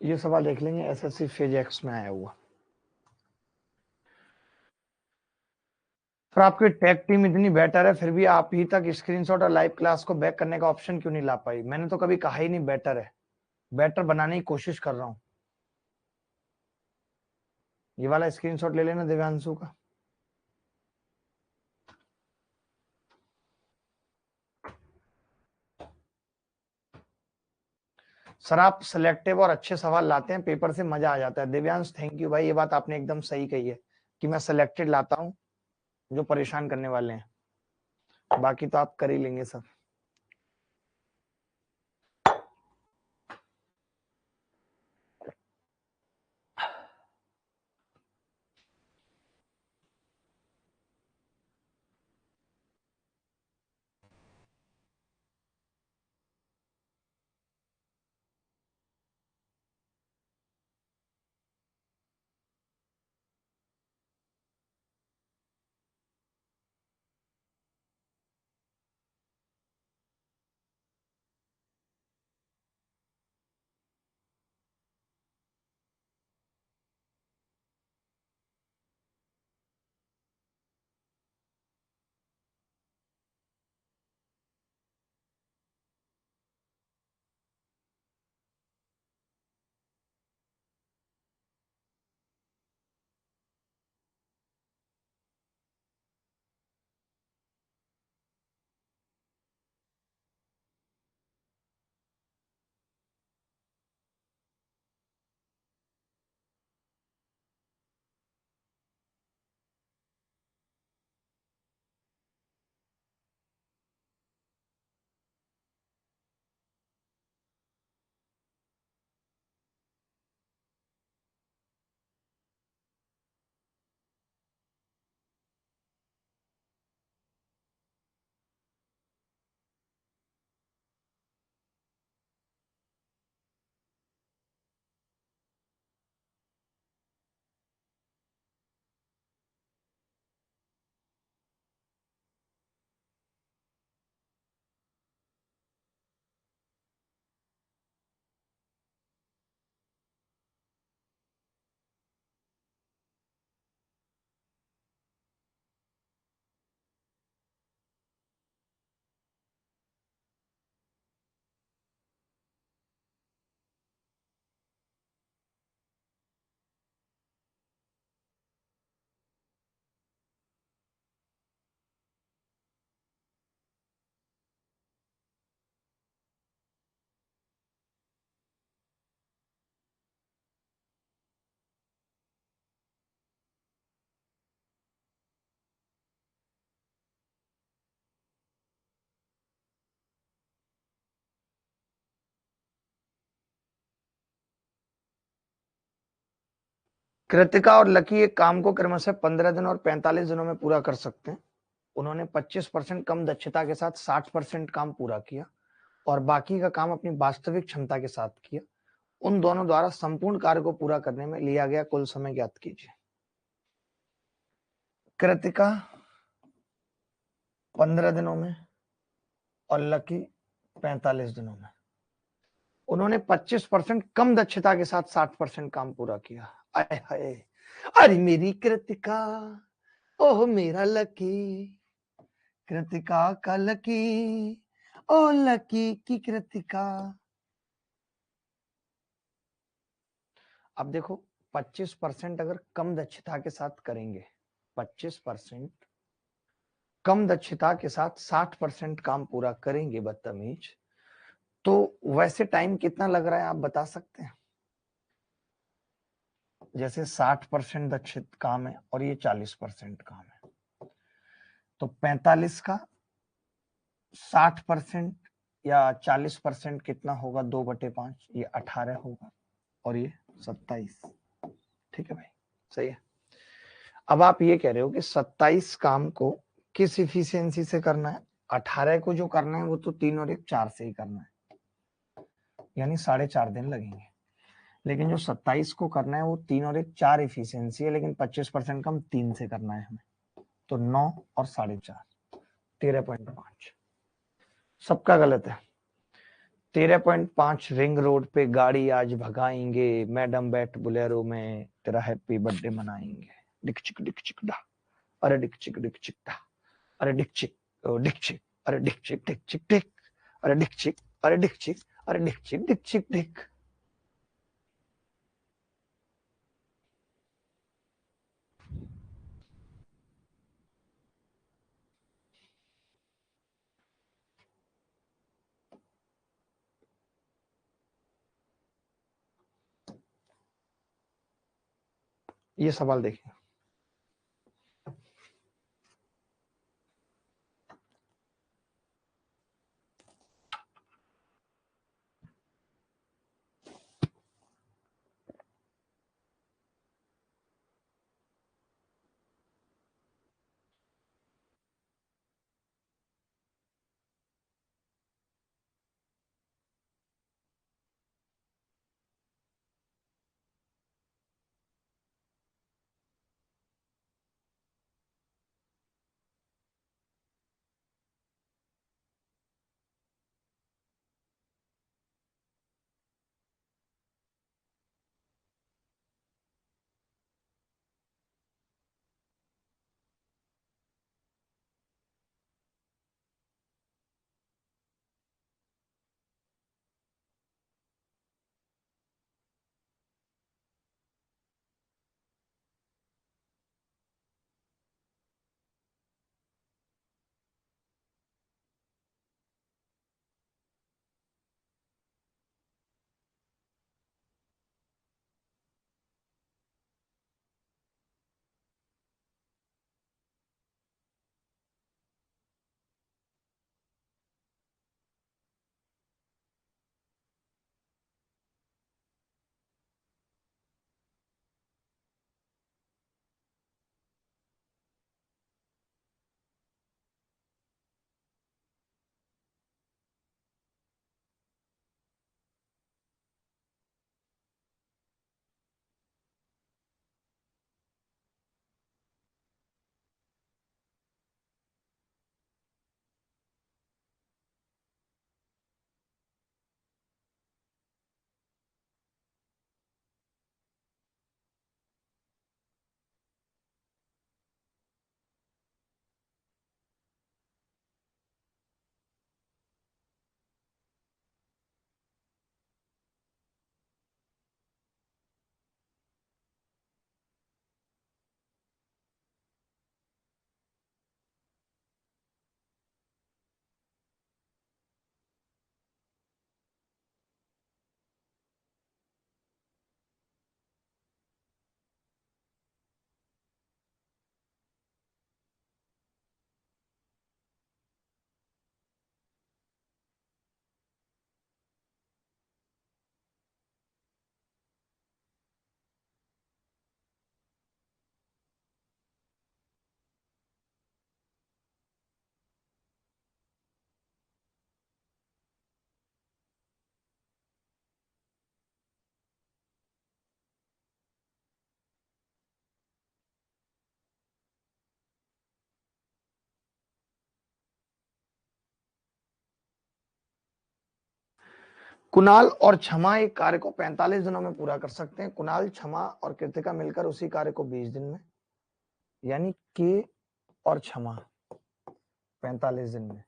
ये सवाल देख लेंगे, एसएससी फेज एक्स में आया हुआ। पर आपकी टेक टीम इतनी बेटर है, फिर भी आप ही तक स्क्रीनशॉट और लाइव क्लास को बैक करने का ऑप्शन क्यों नहीं ला पाई? मैंने तो कभी कहा ही नहीं बेटर है, बेटर बनाने की कोशिश कर रहा हूं। ये वाला स्क्रीनशॉट ले लेना दिव्यांशु का। सर आप सिलेक्टिव और अच्छे सवाल लाते हैं, पेपर से मजा आ जाता है। दिव्यांश थैंक यू भाई, ये बात आपने एकदम सही कही है कि मैं सिलेक्टेड लाता हूं जो परेशान करने वाले हैं, बाकी तो आप कर ही लेंगे सब। कृतिका और लकी एक काम को क्रमशः 15 दिन और 45 दिनों में पूरा कर सकते हैं। उन्होंने 25% कम दक्षता के साथ 60% काम पूरा किया और बाकी का काम अपनी वास्तविक क्षमता के साथ किया। उन दोनों द्वारा संपूर्ण कार्य को पूरा करने में लिया गया कुल समय ज्ञात कीजिए। कृतिका 15 दिनों में और लकी 45 दिनों में। उन्होंने 25% कम दक्षता के साथ 60% काम पूरा किया। आए हाय, अरे मेरी कृतिका, ओह मेरा लकी, कृतिका का लकी, ओ लकी की कृतिका। अब देखो 25% अगर कम दक्षता के साथ करेंगे, 25% कम दक्षता के साथ 60% काम पूरा करेंगे बदतमीज, तो वैसे टाइम कितना लग रहा है आप बता सकते हैं? जैसे 60% दक्षित काम है और ये 40% काम है, तो 45 का 60% या 40% कितना होगा? 2/5, ये 18 होगा और ये 27। ठीक है भाई, सही है। अब आप ये कह रहे हो कि 27 काम को किस इफिशियंसी से करना है? 18 को जो करना है वो तो 3 और 1 4 से ही करना है, यानी 4.5 दिन लगेंगे। लेकिन जो 27 को करना है वो 3 और 1 4 इफिशियंसी है, लेकिन 25% कम 3 से करना है हमें, तो 9 और 4.5, 13.5। सबका गलत है। 13.5 रिंग रोड पे गाड़ी आज भगाएंगे, मैडम बैठ बुलेरो में तेरा हैप्पी बर्थडे मनाएंगे। डिक चिक डा, अरे डिक चिक डा, अरे डिक चिक, डिक चिक, अरे डिक चिक डिक चिक डिक, अरे डिक चिक, अरे डिक चिक, अरे डिक चिक डिक चिक डिक। ये सवाल देखिए, कुणाल और क्षमा एक कार्य को 45 दिनों में पूरा कर सकते हैं। कुणाल, क्षमा और कृतिका मिलकर उसी कार्य को 20 दिन में, यानी के और क्षमा 45 दिन में,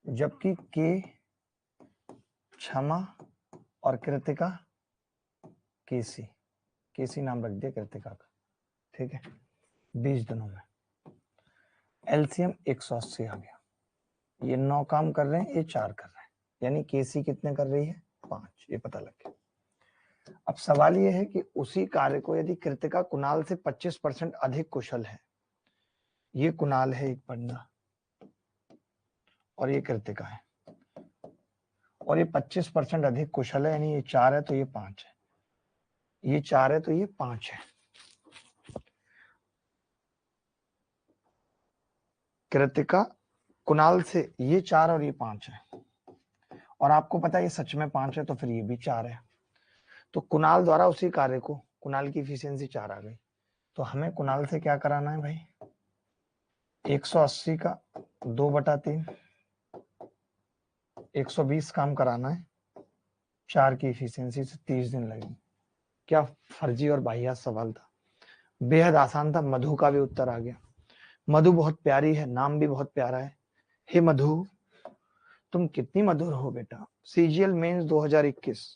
जबकि के, क्षमा और कृतिका, केसी, केसी नाम रख दिया कृतिका का, ठीक है, 20 दिनों में। एलसीएम 180 आ गया। ये 9 काम कर रहे हैं, ये 4 कर रहे हैं, यानी केसी कितने कर रही है, 5, ये पता लग गया। अब सवाल ये है कि उसी कार्य को यदि कृतिका कुणाल से 25% अधिक कुशल है, ये कुणाल है एक बंदा और ये कृतिका है, और ये 25% अधिक कुशल है, यानी ये 4 है तो ये 5 है, ये 4 है तो ये 5 है। कृतिका कुणाल से ये 4 और ये 5 है, और आपको पता है ये सच में 5 है तो फिर ये भी 4 है, तो कुणाल द्वारा उसी कार्य को, कुणाल की इफिशियंसी 4 आ गई, तो हमें कुणाल से क्या कराना है भाई, 180 का 2/3, 120 काम कराना है, 4 की इफिशियंसी से 30 दिन लगेंगे। क्या फर्जी और बाहिया सवाल था, बेहद आसान था। मधु का भी उत्तर आ गया। मधु बहुत प्यारी है, नाम भी बहुत प्यारा है। हे मधु, तुम कितनी मधुर हो बेटा। CGL mains 2021।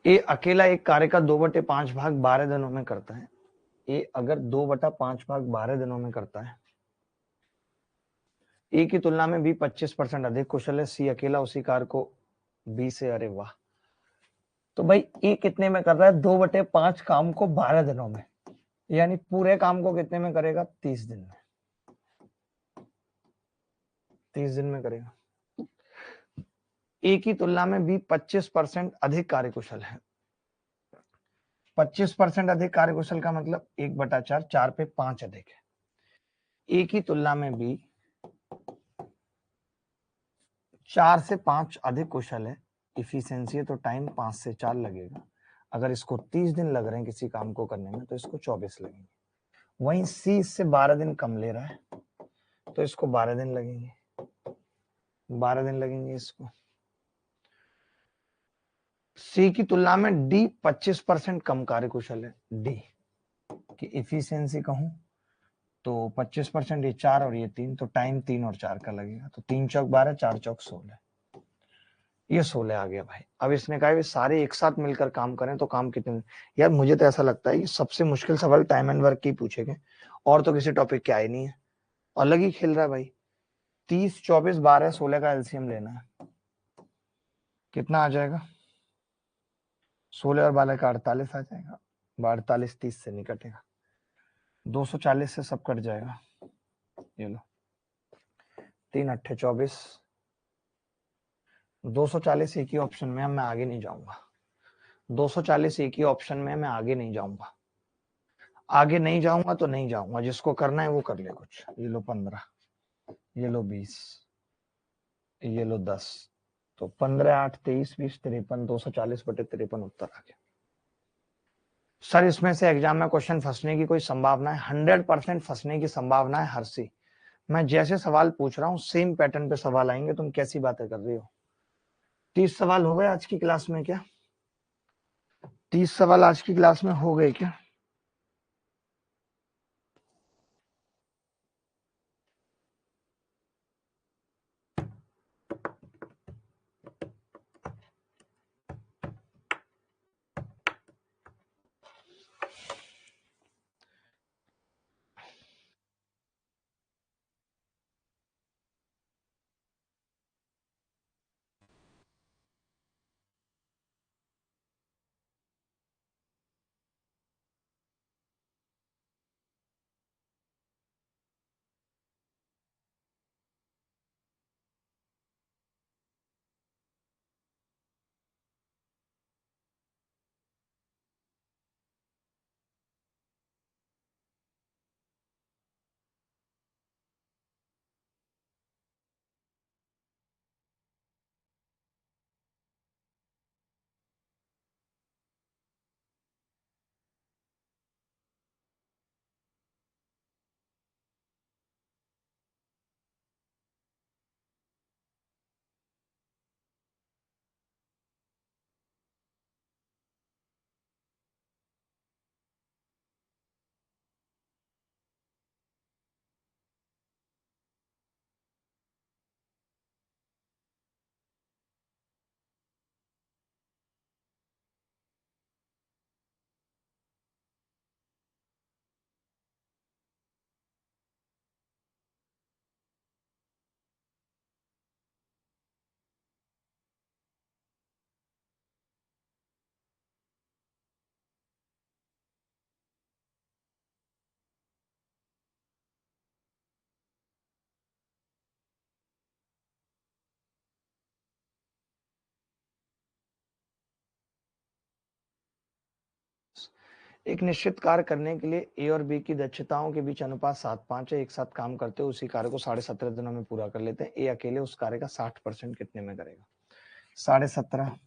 ए अकेला एक कार्य का 2/5 भाग 12 दिनों में करता है। ए अगर 2/5 भाग 12 दिनों में करता है, ए की तुलना में बी 25% अधिक कुशल है। सी अकेला उसी कार्य को बी से, अरे वाह, तो भाई ए कितने में कर रहा है, 2/5 काम को 12 दिनों में, यानी पूरे काम को कितने में करेगा, 30 दिन में, 30 दिन में करेगा। ए की तुलना में बी 25% अधिक कार्यकुशल है। 25% अधिक कार्यकुशल का मतलब 1/4, 4 पे 5 अधिक है। ए की तुलना में बी 4 से 5 अधिक कुशल है। इफिशियंसी है तो टाइम 5 से 4 लगेगा। अगर इसको 30 दिन लग रहे हैं किसी काम को करने में तो इसको 24 लगेंगे। वहीं सी इससे 12 दिन कम ले रहा है तो इसको 12 दिन लगेंगे, 12 दिन लगेंगे इसको। सी की तुलना में डी 25% कम कार्यकुशल है। डी की इफिशियंसी कहूं तो 25%, ये 4 और ये 3, तो टाइम 3 और 4 का लगेगा, तो 3 चौक 12, 4 चौक 16, ये 16 आ गया भाई। अब इसने कहा सारे एक साथ मिलकर काम करें तो काम कितने, यार मुझे तो ऐसा लगता है कि सबसे मुश्किल सवाल टाइम एंड वर्क की पूछेंगे, और तो किसी टॉपिक के आए नहीं है, अलग ही खेल रहा है भाई। 30, 24, 12, 16 का एलसीएम लेना है, कितना आ जाएगा, 16 और 12 का 48 आ जाएगा। 48 30 से नहीं कटेगा, 240 से सब कट जाएगा। ये लो 3 अट्ठे 24, 240 एक ही ऑप्शन में, मैं आगे नहीं जाऊंगा। 240 एक ही ऑप्शन में, मैं आगे नहीं जाऊंगा। आगे नहीं जाऊंगा तो नहीं जाऊंगा, जिसको करना है वो कर ले कुछ। ये लो 15, ये लो 20, ये लो 10, तो 15 8 23 20 53, 240/53 उत्तर आ गया। सर इसमें से एग्जाम में क्वेश्चन फंसने की कोई संभावना है? 100% फंसने की संभावना है हर्षी। मैं जैसे सवाल पूछ रहा हूँ सेम पैटर्न पे सवाल आएंगे। तुम कैसी बातें कर रही हो? 30 सवाल हो गए आज की क्लास में क्या? 30 सवाल आज की क्लास में हो गए क्या? एक निश्चित कार्य करने के लिए ए और बी की दक्षताओं के बीच अनुपात 7:5 है। एक साथ काम करते हुए उसी कार्य को 17.5 दिनों में पूरा कर लेते हैं। ए अकेले उस कार्य का 60% कितने में करेगा? 17.5,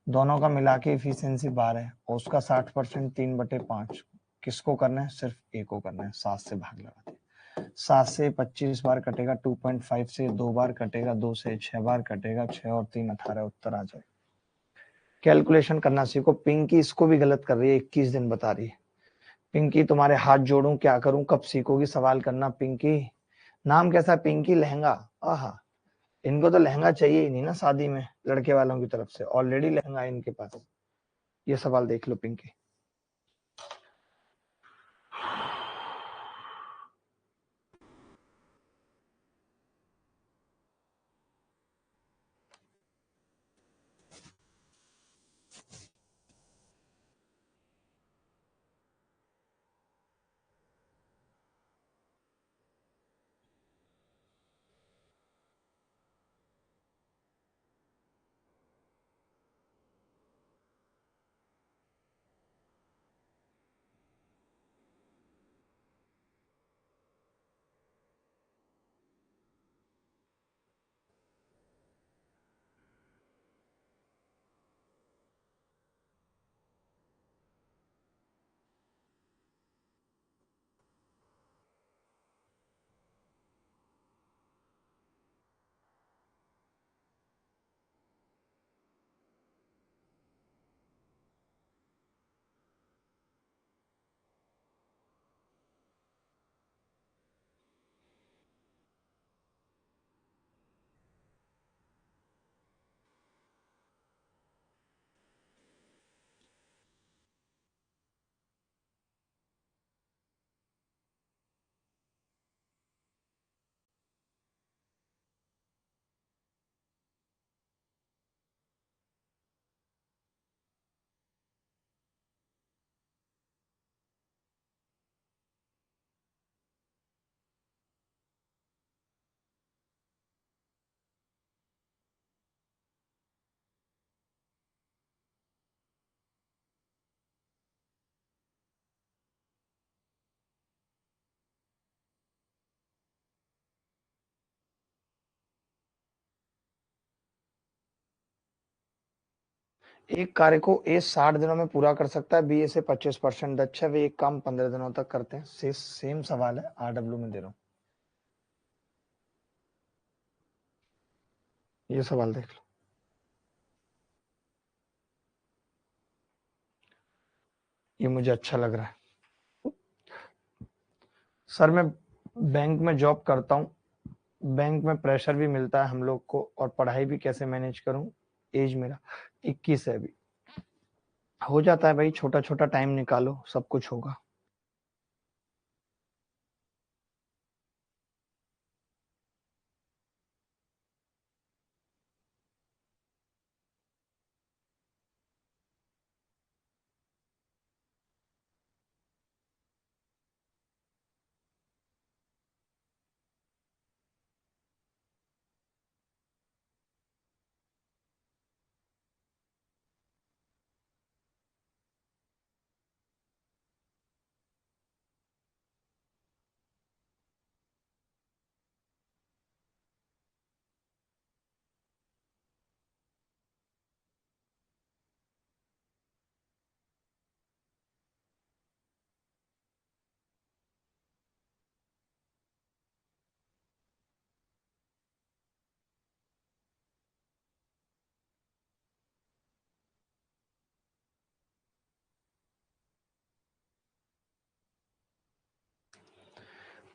दोनों का मिला के इफिशियंसी 12 है और उसका 60% 3/5 किसको करना है? सिर्फ ए को करना है। 7 से भाग लगाते हैं। 7 से 25 बार कटेगा, 2.5 से 2 बार कटेगा, 2 से 6 बार कटेगा, 6 और 3 18, उत्तर आ जाए। कैलकुलेशन करना सीखो। पिंकी इसको भी गलत कर रही है, 21 दिन बता रही है। पिंकी तुम्हारे हाथ जोड़ूं, क्या करूं? कब सीखोगी सवाल करना पिंकी? नाम कैसा? पिंकी लहंगा। आहा, इनको तो लहंगा चाहिए ही नहीं ना शादी में, लड़के वालों की तरफ से ऑलरेडी लहंगा है इनके पास। ये सवाल देख लो पिंकी। एक कार्य को ए 60 दिनों में पूरा कर सकता है, बी ए से 25% अच्छा है, वे एक काम 15 दिनों तक करते हैं। सेम सवाल है, RW में दे रहा हूं, ये सवाल देख लो। ये मुझे अच्छा लग रहा है। सर मैं बैंक में जॉब करता हूँ, बैंक में प्रेशर भी मिलता है हम लोग को, और पढ़ाई भी कैसे मैनेज करूं, एज मेरा 21 है अभी। हो जाता है भाई, छोटा छोटा टाइम निकालो, सब कुछ होगा।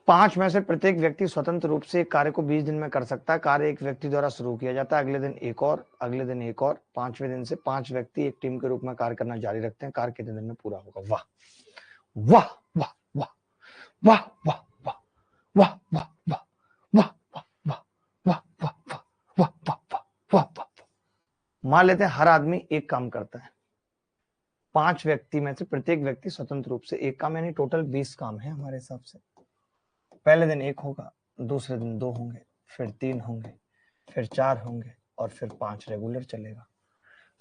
पांच में से प्रत्येक व्यक्ति स्वतंत्र रूप से एक कार्य को 20 दिन में कर सकता है। कार्य एक व्यक्ति द्वारा शुरू किया जाता है, अगले दिन एक और, अगले दिन एक और, पांचवें दिन से 5 व्यक्ति एक टीम के रूप में कार्य करना जारी रखते हैं। कार्य कितने दिन में पूरा होगा? वाह वाह वाह वाह वाह वाह वाह वाह वाह वाह वाह वाह वाह वाह वाह वाह वाह वाह वाह। मान लेते हैं हर आदमी एक काम करता है, 5 व्यक्ति में से प्रत्येक व्यक्ति स्वतंत्र रूप से एक काम, यानी टोटल 20 काम है हमारे हिसाब से। पहले दिन एक होगा, दूसरे दिन 2 होंगे, फिर 3 होंगे, फिर 4 होंगे, और फिर 5 रेगुलर चलेगा।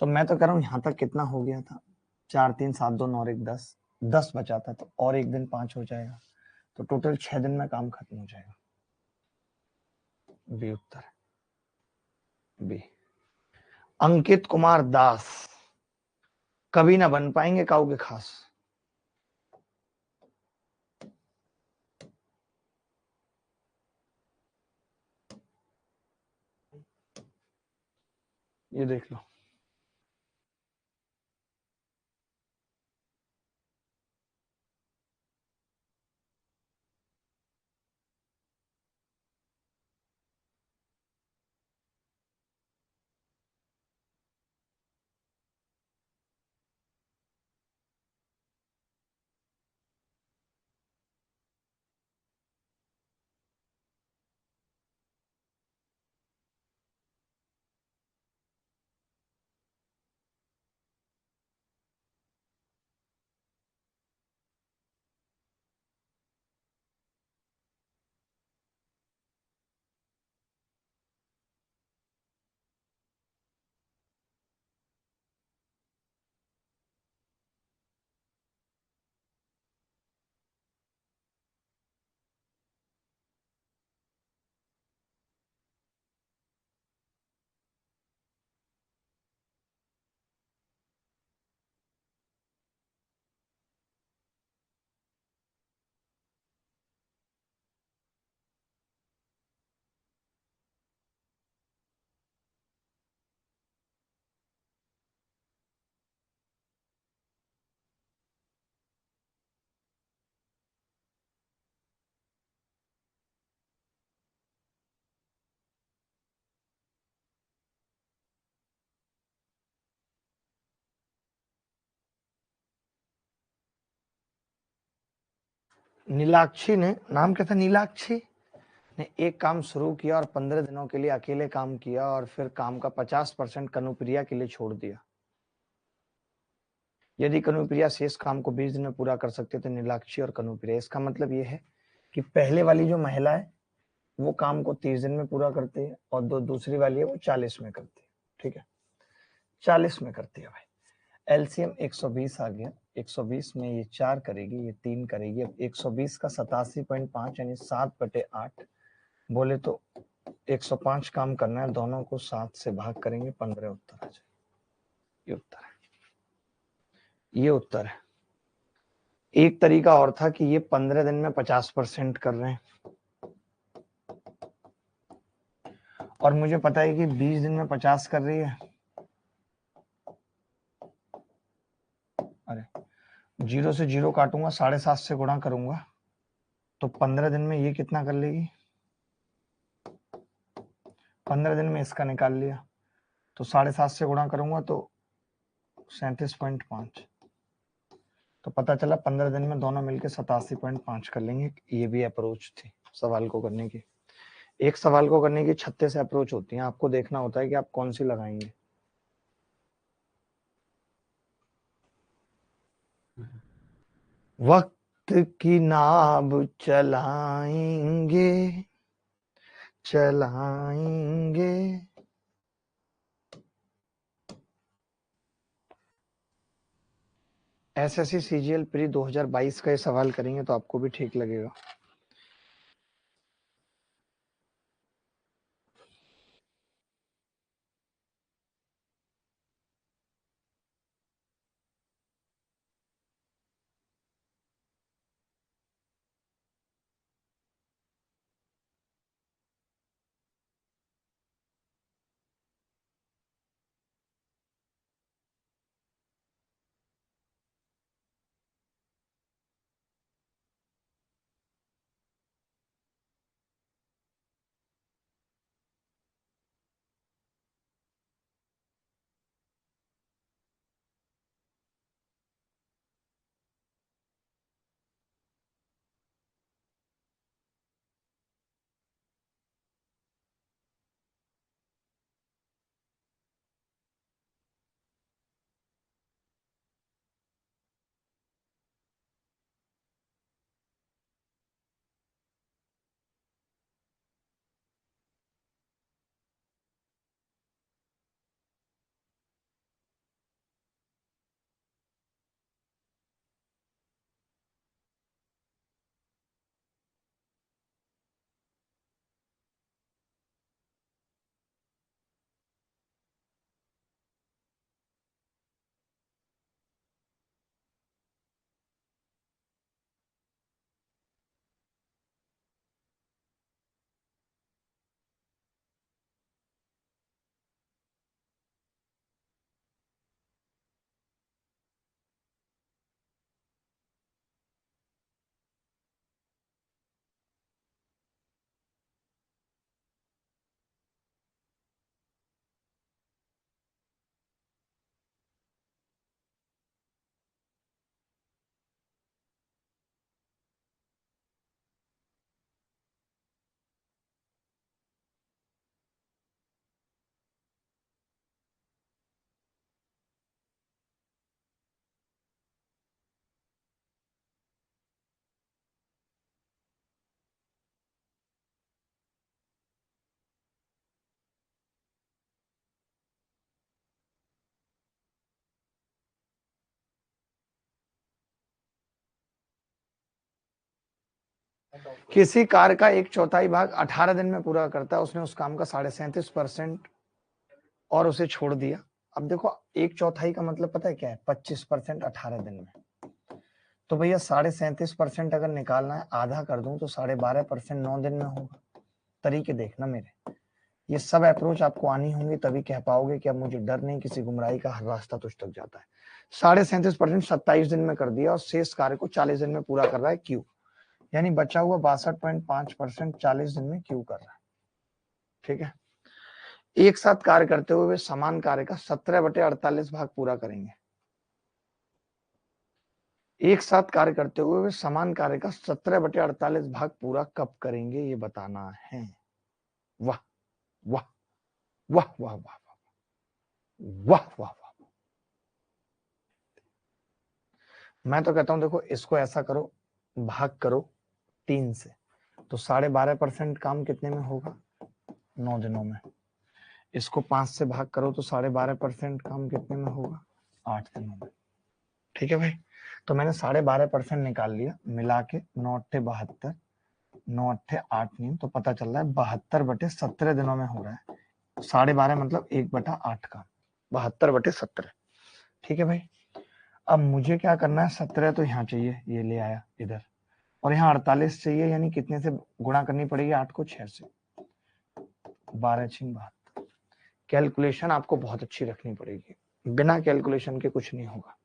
तो मैं तो कह रहा हूं यहां तक कितना हो गया था, 4 3 7 2 9 1 10, 10 बचा था, तो और एक दिन 5 हो जाएगा, तो टोटल 6 दिन में काम खत्म हो जाएगा। बी उत्तर है, बी। अंकित कुमार दास कभी ना बन पाएंगे काऊ के खास। ये देख लो। नीलाक्षी ने, नाम क्या था, नीलाक्षी ने एक काम शुरू किया और 15 दिनों के लिए अकेले काम किया, और फिर काम का 50% कनुप्रिया के लिए छोड़ दिया। यदि कनुप्रिया शेष काम को 20 दिन में पूरा कर सकते थे नीलाक्षी और कनुप्रिया। इसका मतलब यह है कि पहले वाली जो महिला है वो काम को 30 दिन में पूरा करती है, और दूसरी वाली है वो 40 में करती है। ठीक है, 40 में करती है भाई। एलसीएम 120 आ गया, 120 में ये 4 करेगी, ये 3 करेगी। अब 120 का 87.5 यानी 7/8 बोले तो 105 काम करना है, दोनों को 7 से भाग करेंगे, 15 उत्तर आ जाएगा। ये उत्तर है, ये उत्तर है। एक तरीका और था कि ये 15 दिन में 50% कर रहे हैं, और मुझे पता है कि 20 दिन में 50 कर रही है। अरे 0 से 0 काटूंगा, 7.5 से गुणा करूंगा, तो 15 दिन में ये कितना कर लेगी, 15 दिन में इसका निकाल लिया, तो 7.5 से गुणा करूंगा तो 37.5, तो पता चला 15 दिन में दोनों मिलकर 87.5 कर लेंगे। ये भी अप्रोच थी सवाल को करने की। एक सवाल को करने की 36 अप्रोच होती हैं, आपको देखना होता है कि आप कौन सी लगाएंगे। वक्त की नाव चलाएंगे चलाएंगे। एसएससी सीजीएल प्री 2022 का ये सवाल करेंगे तो आपको भी ठीक लगेगा। किसी कार्य का 1/4 भाग 18 दिन में पूरा करता है, उसने उस काम का 37.5% और उसे छोड़ दिया। अब देखो 1/4 का मतलब पता है क्या है, 25% 18 दिन में। तो भैया 37.5% अगर निकालना है, आधा कर दूं तो 12.5% 9 दिन में होगा। तरीके देखना मेरे, ये सब अप्रोच आपको आनी होंगी, तभी कह पाओगे कि अब मुझे डर नहीं, किसी गुमराही का हर रास्ता तुझ तक जाता है। 37.5% 27 दिन में कर दिया और शेष कार्य को 40 दिन में पूरा कर रहा है क्यू, यानी बचा हुआ 62.5% 40 दिन में क्यू कर रहा है। ठीक है, एक साथ कार्य करते हुए वे समान कार्य का 17/48 भाग पूरा करेंगे। एक साथ कार्य करते हुए वे समान कार्य का 17/48 भाग पूरा कब करेंगे, ये बताना है। वाह वाह वाह वाह वाह वाह वाह वाह। मैं तो कहता हूं देखो, इसको ऐसा करो, भाग करो 3 से, तो 12.5% काम कितने में होगा, 9 दिनों में। इसको 5 से भाग करो तो 12.5% काम कितने में होगा, 8 दिनों में। ठीक है भाई, तो मैंने 12.5% निकाल लिया, मिला के 9 8 72, 9 8 8 नीम, तो पता चल रहा है 72/17 दिनों में हो रहा है। 12.5 मतलब 1/8 का, 72/17। ठीक है भाई। अब मुझे क्या करना है, 17 तो यहाँ चाहिए, ये ले आया इधर, और यहाँ 48 चाहिए, यानी कितने से गुणा करनी पड़ेगी, 8 को 6 से, 12 6 72। कैलकुलेशन आपको बहुत अच्छी रखनी पड़ेगी, बिना कैलकुलेशन के कुछ नहीं होगा।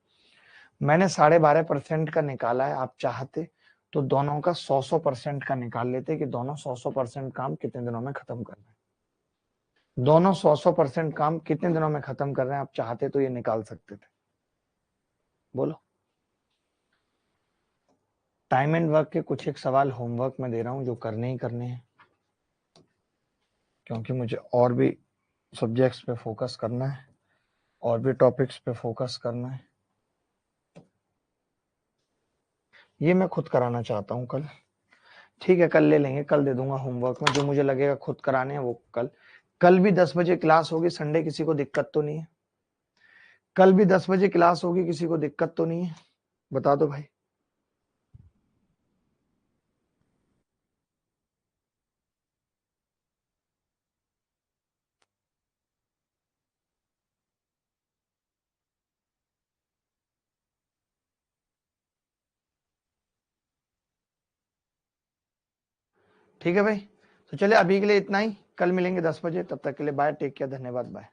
मैंने 12.5% का निकाला है, आप चाहते तो दोनों का 100% का निकाल लेते कि दोनों 100% काम कितने दिनों में खत्म कर रहे हैं। दोनों 100% काम कितने दिनों में खत्म कर रहे हैं, आप चाहते तो ये निकाल सकते थे। बोलो। टाइम एंड वर्क के कुछ एक सवाल होमवर्क में दे रहा हूं जो करने ही करने हैं, क्योंकि मुझे और भी सब्जेक्ट्स पे फोकस करना है, और भी टॉपिक्स पे फोकस करना है। ये मैं खुद कराना चाहता हूं कल। ठीक है, कल ले लेंगे, कल दे दूंगा होमवर्क में, जो मुझे लगेगा खुद कराने हैं वो कल। कल भी 10 बजे क्लास होगी, संडे किसी को दिक्कत तो नहीं है? कल भी 10 बजे क्लास होगी, किसी को दिक्कत तो नहीं है? बता दो भाई। ठीक है भाई, तो चलिए अभी के लिए इतना ही, कल मिलेंगे 10 बजे, तब तक के लिए बाय, टेक केयर, धन्यवाद, बाय।